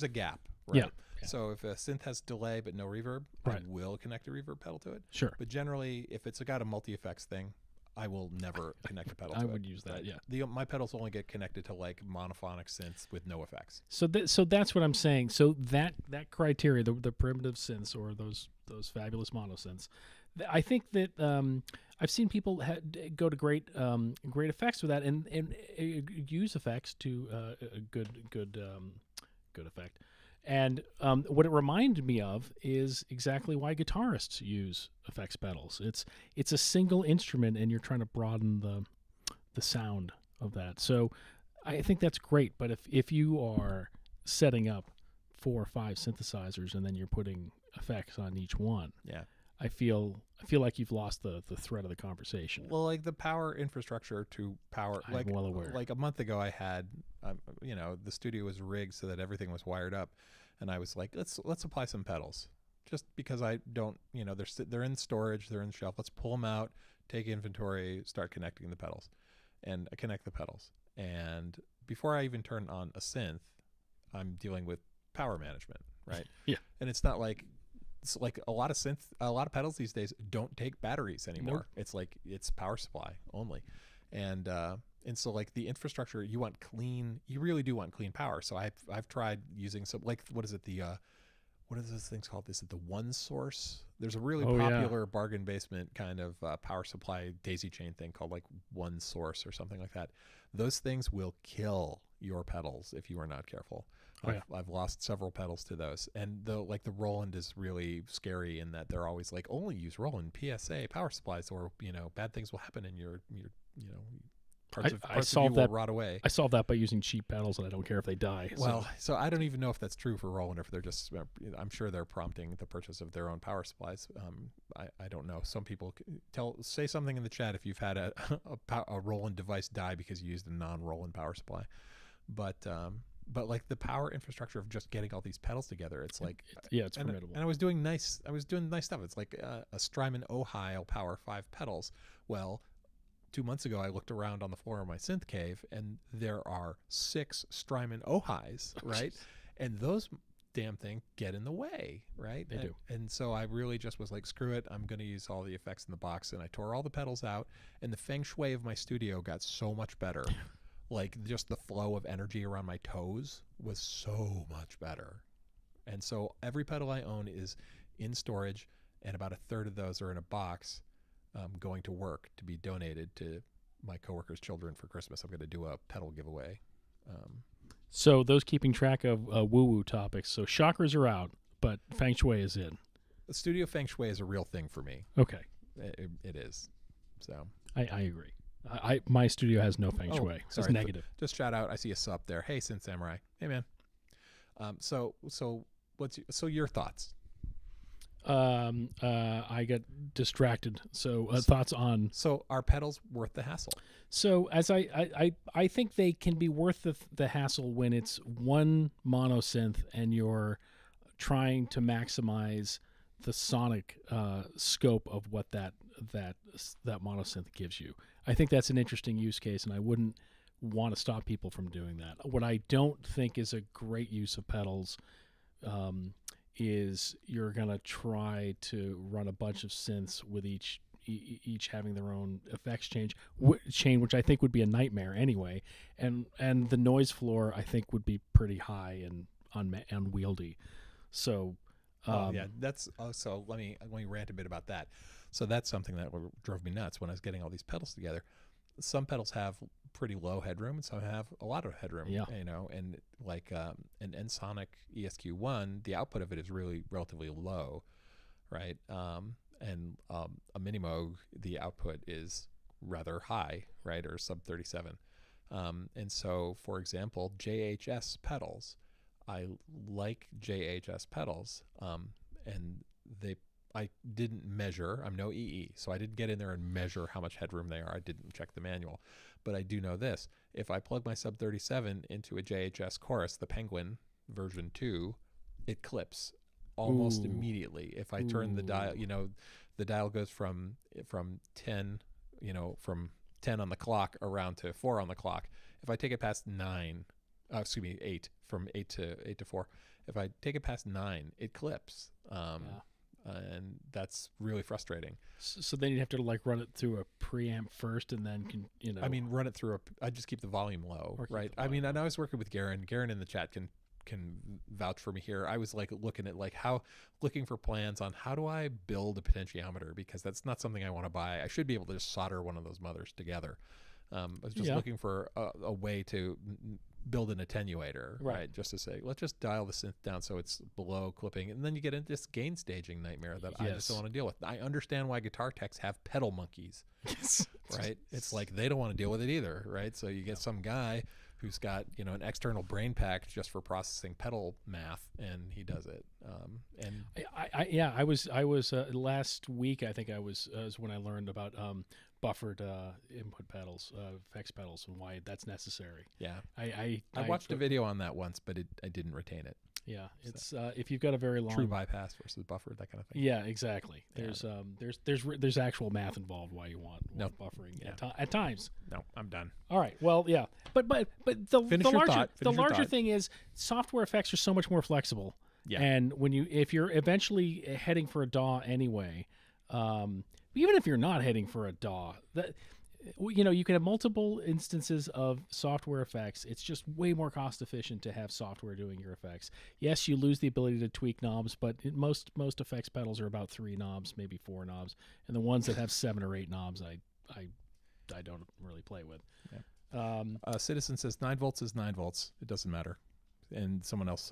gap, right? Yeah. So if a synth has delay but no reverb, I will connect a reverb pedal to it. Sure. But generally, if it's got a multi-effects thing, I will never connect a pedal to it. I would use that, yeah. My pedals only get connected to like monophonic synths with no effects. So that's what I'm saying. So that criteria, the primitive synths or those fabulous monosynths, I think that I've seen people go to great effects with that, and use effects to a good effect. And what it reminded me of is exactly why guitarists use effects pedals. It's a single instrument, and you're trying to broaden the sound of that. So I think that's great. But if you are setting up 4 or 5 synthesizers and then you're putting effects on each one, Yeah. I feel like you've lost the thread of the conversation. Well, like the power infrastructure to power, I'm like well aware. like a month ago, I had, the studio was rigged so that everything was wired up, and I was like, let's apply some pedals, just because I don't, they're in storage, they're in the shelf. Let's pull them out, take inventory, start connecting the pedals, and I connect the pedals. And before I even turn on a synth, I'm dealing with power management, right? Yeah. And it's not like. It's like a lot of pedals these days don't take batteries anymore. Nope. It's power supply only, and so like the infrastructure, you really do want clean power. So I've tried using some, like, what is it, what is this thing's called? Is it the One Source? There's a really popular bargain basement kind of power supply daisy chain thing called like One Source or something like that. Those things will kill your pedals if you are not careful. I've lost several pedals to those, and the Roland is really scary in that they're always like, only use Roland PSA power supplies, or bad things will happen, and your parts of you will rot away. I solved that by using cheap pedals, and I don't care if they die. Well, so I don't even know if that's true for Roland, if they're just, I'm sure they're prompting the purchase of their own power supplies. I don't know. Some people say something in the chat if you've had a Roland device die because you used a non-Roland power supply, but like the power infrastructure of just getting all these pedals together, it's like, it's formidable. And I was doing nice stuff. It's like a Strymon Ojai will power 5 pedals. Well, 2 months ago, I looked around on the floor of my synth cave, and there are 6 Strymon Ojais, right? And those damn thing get in the way, right? They do. And so I really just was like, screw it, I'm going to use all the effects in the box, and I tore all the pedals out, and the feng shui of my studio got so much better. Like, just the flow of energy around my toes was so much better. And so every pedal I own is in storage, and about a third of those are in a box going to work to be donated to my coworkers' children for Christmas. I'm going to do a pedal giveaway. So those keeping track of woo-woo topics. So chakras are out, but feng shui is in. The studio feng shui is a real thing for me. Okay. It is. So I agree. My studio has no feng shui. It's negative. Just shout out. I see a sub there. Hey, Synth Samurai. Hey, man. So your thoughts? I got distracted. So thoughts on. So are pedals worth the hassle? So as I think they can be worth the hassle when it's one mono synth and you're trying to maximize the sonic scope of what that mono synth gives you. I think that's an interesting use case, and I wouldn't want to stop people from doing that. What I don't think is a great use of pedals is you're going to try to run a bunch of synths with each having their own effects chain, which I think would be a nightmare anyway, and the noise floor I think would be pretty high and unwieldy. So that's so let me rant a bit about that. So that's something that drove me nuts when I was getting all these pedals together. Some pedals have pretty low headroom, and some have a lot of headroom. Yeah. And like an Ensoniq ESQ1, the output of it is really relatively low, right? And a Minimoog, the output is rather high, right, or sub 37. And so, for example, JHS pedals, I like JHS pedals, and I didn't measure. I'm no EE, so I didn't get in there and measure how much headroom they are. I didn't check the manual. But I do know this. If I plug my sub 37 into a JHS chorus, the Penguin version 2, it clips almost immediately. If I turn the dial, the dial goes from 10, from 10 on the clock around to 4 on the clock. If I take it past 8, from 8 to 4, if I take it past 9, it clips. And that's really frustrating. So then you'd have to like run it through a preamp first, and then I mean, run it through I just keep the volume low, right? I mean, and I was working with Garen. Garen in the chat can can vouch for me here. I was like looking for plans on how do I build a potentiometer, because that's not something I want to buy. I should be able to just solder one of those mothers together. I was just looking for a way to build an attenuator, right? Just to say, let's just dial the synth down so it's below clipping, and then you get into this gain staging nightmare that I just don't want to deal with. I understand why guitar techs have pedal monkeys, right? It's like they don't want to deal with it either, right? So you get some guy who's got an external brain pack just for processing pedal math, and he does it. And I was last week, I think was when I learned about buffered input pedals, effects pedals, and why that's necessary. Yeah, I watched a video on that once, but I didn't retain it. Yeah, it's if you've got a very long true bypass versus buffered, that kind of thing. Yeah, exactly. There's actual math involved why you want buffering at times. No, I'm done. All right. Well, yeah, but the larger thing is software effects are so much more flexible. Yeah. And if you're eventually heading for a DAW anyway, even if you're not heading for a DAW, you can have multiple instances of software effects. It's just way more cost efficient to have software doing your effects. Yes, you lose the ability to tweak knobs, but most effects pedals are about 3 knobs, maybe 4 knobs, and the ones that have 7 or 8 knobs, I don't really play with. Yeah. Citizen says 9 volts is 9 volts. It doesn't matter. And someone else,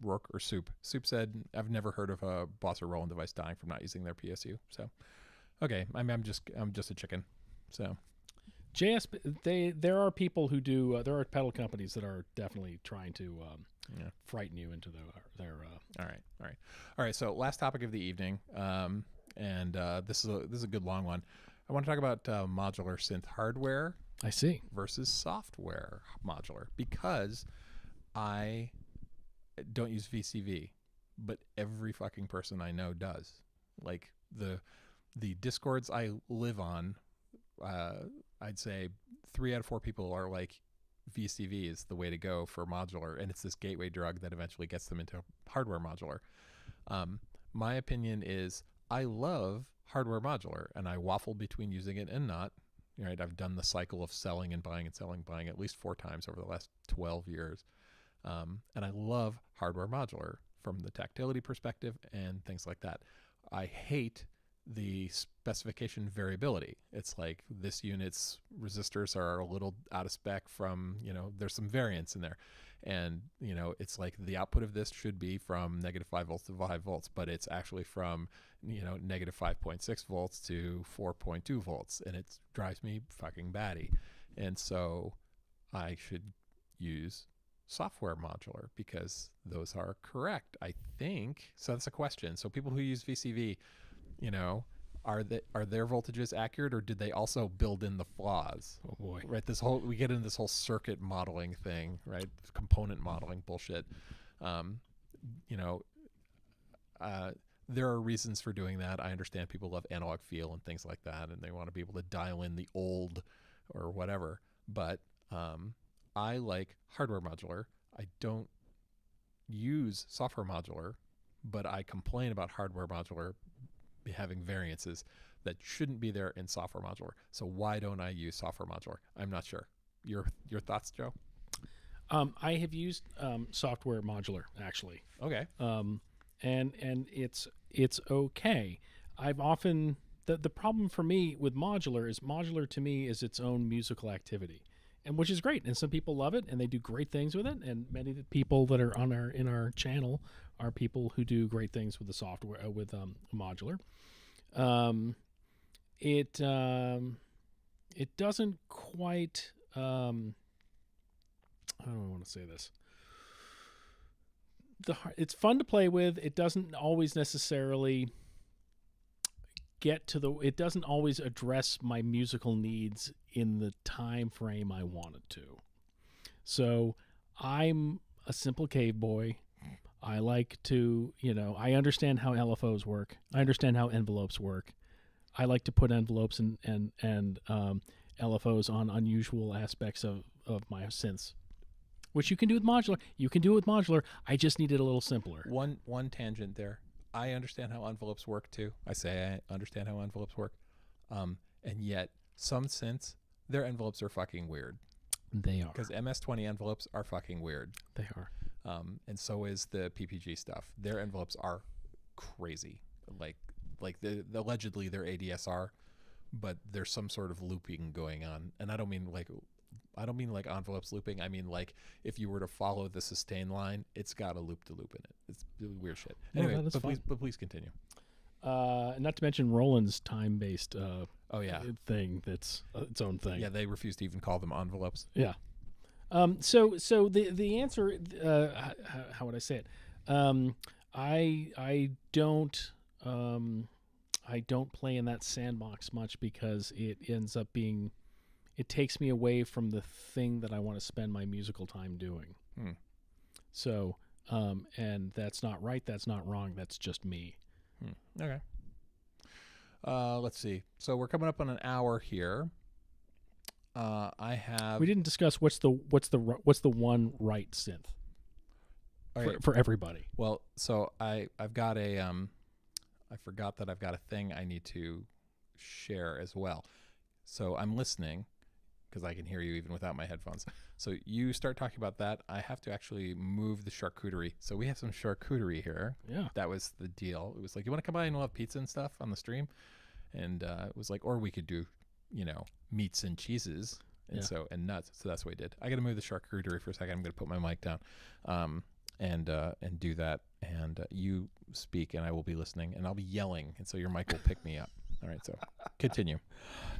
Rourke or Soup said, I've never heard of a Boss or Roland device dying from not using their PSU. So, okay, I'm just a chicken. So, there are people who do. There are pedal companies that are definitely trying to frighten you into their. All right. So, last topic of the evening, and this is a good long one. I want to talk about modular synth hardware. I see. Versus software modular, because I don't use VCV, but every fucking person I know does. Like the Discords I live on, I'd say 3 out of 4 people are like, VCV is the way to go for modular, and it's this gateway drug that eventually gets them into hardware modular. My opinion is I love hardware modular, and I waffle between using it and not. Right, I've done the cycle of selling and buying and selling, buying at least 4 times over the last 12 years. And I love hardware modular from the tactility perspective and things like that. I hate the specification variability. It's like this unit's resistors are a little out of spec from, there's some variance in there. And, it's like the output of this should be from -5 volts to 5 volts, but it's actually from, -5.6 volts to 4.2 volts. And it drives me fucking batty. And so I should use software modular because those are correct, I think. So that's a question. So people who use VCV, are their voltages accurate, or did they also build in the flaws? Oh boy. Right, we get into this whole circuit modeling thing, right? Component modeling bullshit. There are reasons for doing that. I understand people love analog feel and things like that, and they want to be able to dial in the old or whatever. But I like hardware modular. I don't use software modular, but I complain about hardware modular having variances that shouldn't be there in software modular. So why don't I use software modular? I'm not sure. Your thoughts, Joe? I have used software modular actually. Okay. And it's okay. I've often the problem for me with modular to me is its own musical activity, and which is great. And some people love it and they do great things with it. And many of the people that are in our channel are people who do great things with the software with modular. It doesn't quite. How do I want to say this? It's fun to play with. It doesn't always necessarily it doesn't always address my musical needs in the time frame I want it to. So I'm a simple cave boy. I like to, I understand how LFOs work. I understand how envelopes work. I like to put envelopes and LFOs on unusual aspects of my synths, which you can do with modular. I just need it a little simpler. One tangent there. I understand how envelopes work too. I understand how envelopes work. And yet some synths, their envelopes are fucking weird. They are. Because MS-20 envelopes are fucking weird. They are. And so is the PPG stuff. Their envelopes are crazy. Like allegedly they're ADSR, but there's some sort of looping going on. And I don't mean like envelopes looping. I mean like if you were to follow the sustain line, it's got a loop-to-loop in it. It's weird shit. Anyway, please continue. Not to mention Roland's time-based thing that's its own thing. Yeah, they refuse to even call them envelopes. Yeah. So the answer, how would I say it? I don't play in that sandbox much because it ends up being, it takes me away from the thing that I want to spend my musical time doing. So, and that's not right. That's not wrong. That's just me. Okay. Let's see. So we're coming up on an hour here. We didn't discuss what's the one right synth for everybody. Well, so I've got a I forgot that I've got a thing I need to share as well. So I'm listening because I can hear you even without my headphones. So you start talking about that. I have to actually move the charcuterie. So we have some charcuterie here. Yeah. That was the deal. It was like, you want to come by and we'll have pizza and stuff on the stream? And it was like, or we could do, meats and cheeses and nuts. So that's what we did. I got to move the charcuterie for a second. I'm going to put my mic down and do that. And you speak and I will be listening and I'll be yelling. And so your mic will pick me up. All right. So continue.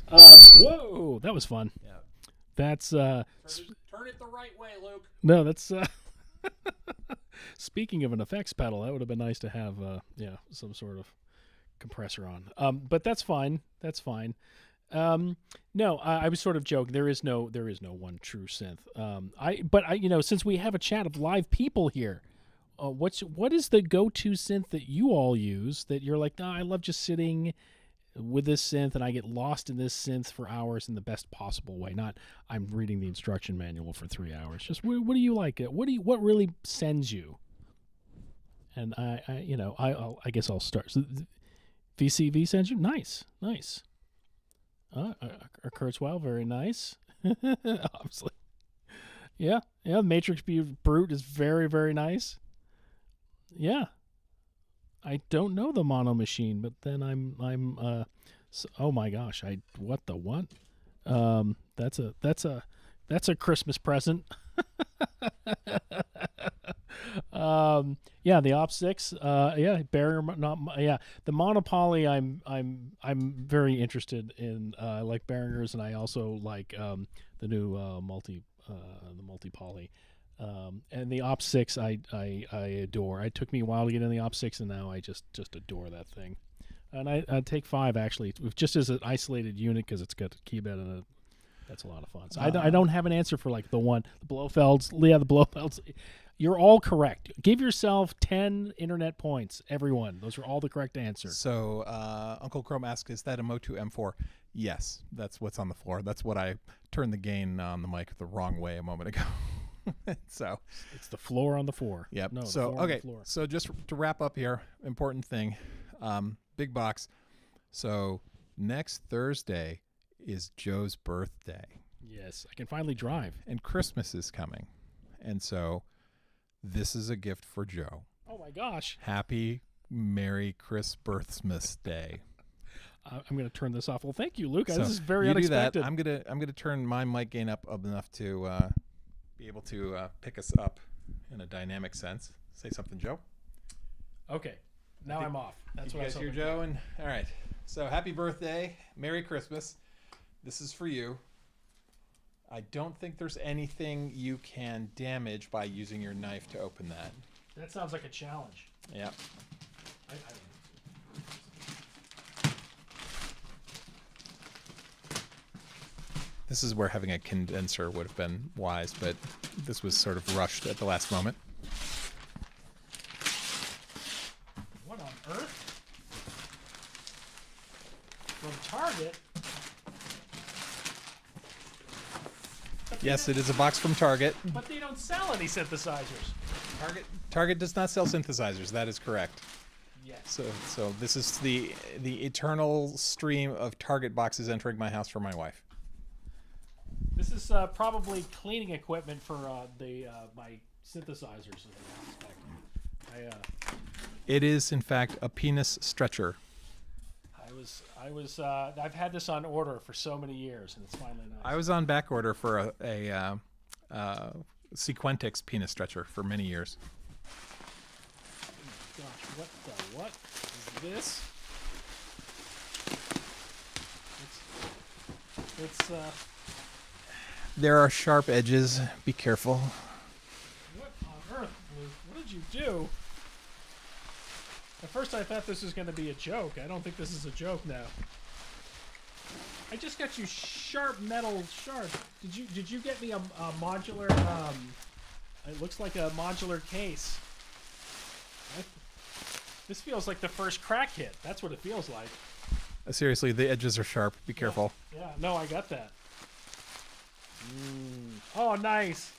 Whoa, that was fun. Yeah. That's turn it the right way, Luke. No, that's speaking of an effects pedal, that would have been nice to have some sort of compressor on. But that's fine. That's fine. No, I was sort of joking. There is no one true synth. But since we have a chat of live people here, what is the go-to synth that you all use that you're like, I love just sitting with this synth and I get lost in this synth for hours in the best possible way? Not I'm reading the instruction manual for 3 hours. Just what do you like? What really sends you? And I guess I'll start. So, VCV sends you? Nice. Kurzweil, very nice. Obviously. Yeah. Matrix Brute is very, very nice. Yeah. I don't know the Mono Machine, but then oh my gosh, what? That's a Christmas present. The Op 6, barrier, the Monopoly. I'm very interested in. I like barriers, and I also like the new multi-poly. And the Op 6 I adore. It took me a while to get in the Op 6, and now I just adore that thing. And I'd take 5 actually, just as an isolated unit because it's got a keypad in it. That's a lot of fun. So I don't have an answer for like the Blofelds. Yeah, the Blofelds. You're all correct. Give yourself 10 internet points, everyone. Those are all the correct answers. So Uncle Chrome asks, is that a Motu M4? Yes, that's what's on the floor. That's what I turned the gain on the mic the wrong way a moment ago. So it's the floor on the floor. Yep. No, so the okay. Floor. So just to wrap up here, important thing, big box. So next Thursday is Joe's birthday. Yes, I can finally drive. And Christmas is coming. And so this is a gift for Joe. Oh my gosh. Happy Merry Christmas Day. I'm going to turn this off. Well, thank you, Luke. So this is very unexpected. Do that. I'm going to turn my mic gain up enough to be able to pick us up in a dynamic sense. Say something, Joe. Okay. Now I'm off. That's what I was hear, Joe. And all right. So happy birthday. Merry Christmas. This is for you. I don't think there's anything you can damage by using your knife to open that. That sounds like a challenge. Yeah. This is where having a condenser would have been wise, but this was sort of rushed at the last moment. What on earth? From Target? Yes, it is a box from Target. But they don't sell any synthesizers. Target does not sell synthesizers. That is correct. Yes. So this is the eternal stream of Target boxes entering my house for my wife. This is probably cleaning equipment for my synthesizers in the aspect. It is, in fact, a penis stretcher. I've had this on order for so many years, and it's finally nice. I was on back order for a Sequentix penis stretcher for many years. Oh my gosh, what is this? It's There are sharp edges. Be careful. what on earth, Luke? What did you do? At first I thought this was going to be a joke. I don't think this is a joke now. I just got you sharp metal sharp. Did you get me a modular it looks like a modular case. This feels like the first crack hit. That's what it feels like. Seriously, the edges are sharp. Be careful. Yeah, no, I got that. Oh, nice.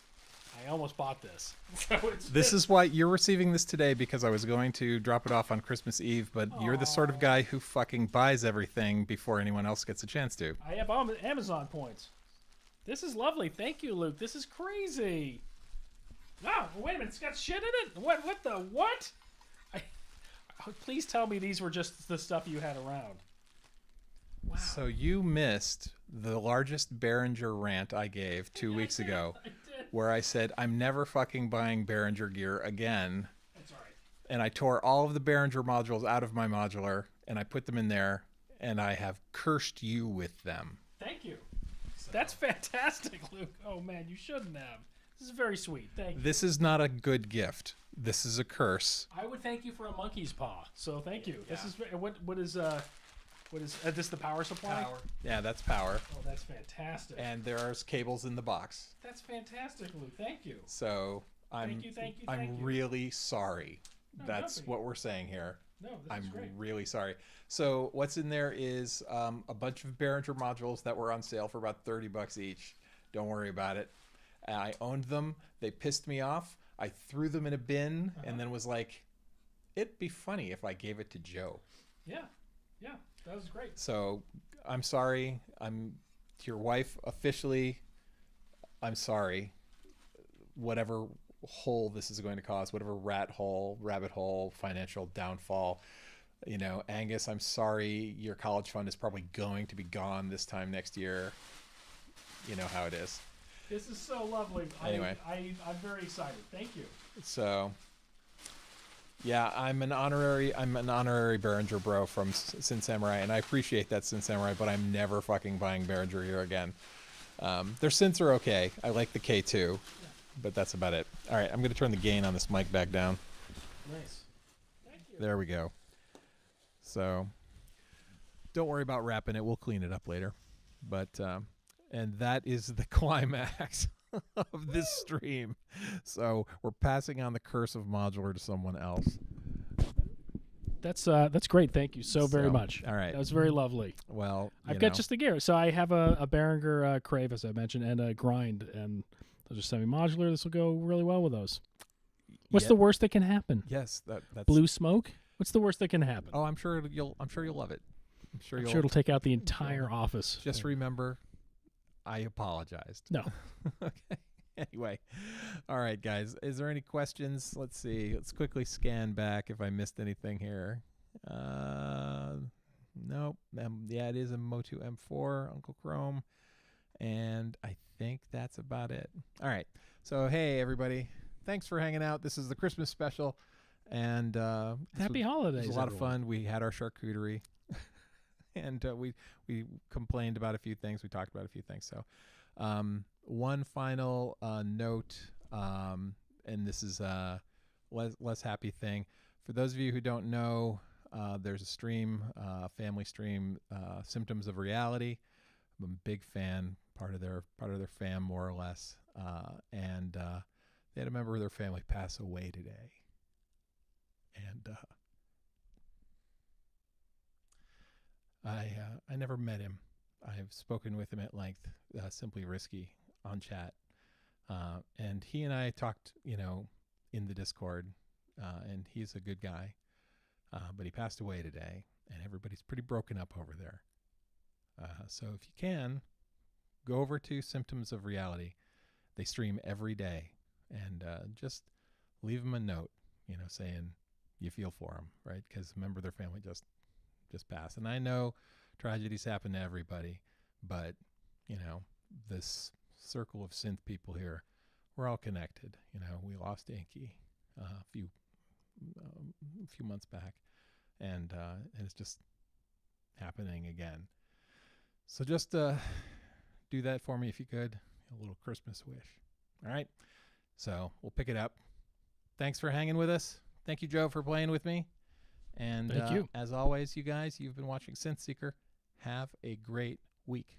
I almost bought this. This is why you're receiving this today, because I was going to drop it off on Christmas Eve, but you're the sort of guy who fucking buys everything before anyone else gets a chance to. I have Amazon points. This is lovely. Thank you, Luke. This is crazy. Oh, wait a minute. It's got shit in it? What the what? Please tell me these were just the stuff you had around. Wow. So you missed the largest Behringer rant I gave 2 weeks ago, where I said, I'm never fucking buying Behringer gear again. That's all right. And I tore all of the Behringer modules out of my modular, and I put them in there, and I have cursed you with them. Thank you. So. That's fantastic, Luke. Oh, man, you shouldn't have. This is very sweet. Thank you. This is not a good gift. This is a curse. I would thank you for a monkey's paw, so thank you. Yeah. This is what is this the power supply? Power. Yeah, that's power. Oh, that's fantastic. And there's cables in the box. That's fantastic, Luke. Thank you. So I'm really sorry. No, That's what we're saying here. No, this I'm is great. really sorry. So what's in there is a bunch of Behringer modules that were on sale for about $30 each. Don't worry about it. I owned them. They pissed me off. I threw them in a bin and then was like, it'd be funny if I gave it to Joe. Yeah. Yeah. That was great. So I'm sorry. I'm to your wife officially. I'm sorry. Whatever hole this is going to cause, whatever rabbit hole, financial downfall, Angus, I'm sorry. Your college fund is probably going to be gone this time next year. You know how it is. This is so lovely. Anyway. I'm very excited. Thank you. So yeah, I'm an honorary Behringer bro from Synth Samurai, and I appreciate that, Synth Samurai, but I'm never fucking buying Behringer here again. Their synths are okay. I like the K2, but that's about it. All right, I'm going to turn the gain on this mic back down. Nice. Thank you. There we go. So don't worry about wrapping it. We'll clean it up later. But and that is the climax of this stream. So we're passing on the curse of modular to someone else. That's great. Thank you so very much. All right. That was very lovely. Well, I've got just the gear. So I have a Behringer Crave, as I mentioned, and a Grind, and those are semi-modular. This will go really well with those. What's the worst that can happen? Yes, that's blue smoke. What's the worst that can happen? Oh, I'm sure you'll love it. I'm sure it'll take out the entire office. Just remember, I apologized. No. Okay. Anyway, all right, guys. Is there any questions? Let's see. Let's quickly scan back if I missed anything here. Nope. Yeah, it is a Motu M4, Uncle Chrome, and I think that's about it. All right. So hey, everybody, thanks for hanging out. This is the Christmas special, and happy holidays. It was a lot of fun. We had our charcuterie, and we complained about a few things. We talked about a few things. So. One final note, and this is a less happy thing. For those of you who don't know, there's a stream, family stream, Symptoms of Reality. I'm a big fan, part of their fam more or less, and they had a member of their family pass away today, and I never met him. I've spoken with him at length, Simply Risky, on chat, and he and I talked, in the Discord, and he's a good guy, but he passed away today, and everybody's pretty broken up over there. So if you can, go over to Symptoms of Reality. They stream every day, and just leave them a note, saying you feel for them, right? Because a member of their family just passed. And I know tragedies happen to everybody, but this circle of synth people here, we're all connected. We lost Inky a few months back, and it's just happening again. So just do that for me if you could. A little Christmas wish. All right. So we'll pick it up. Thanks for hanging with us. Thank you, Joe, for playing with me. And Thank you. As always, you guys, you've been watching Synth Seeker. Have a great week.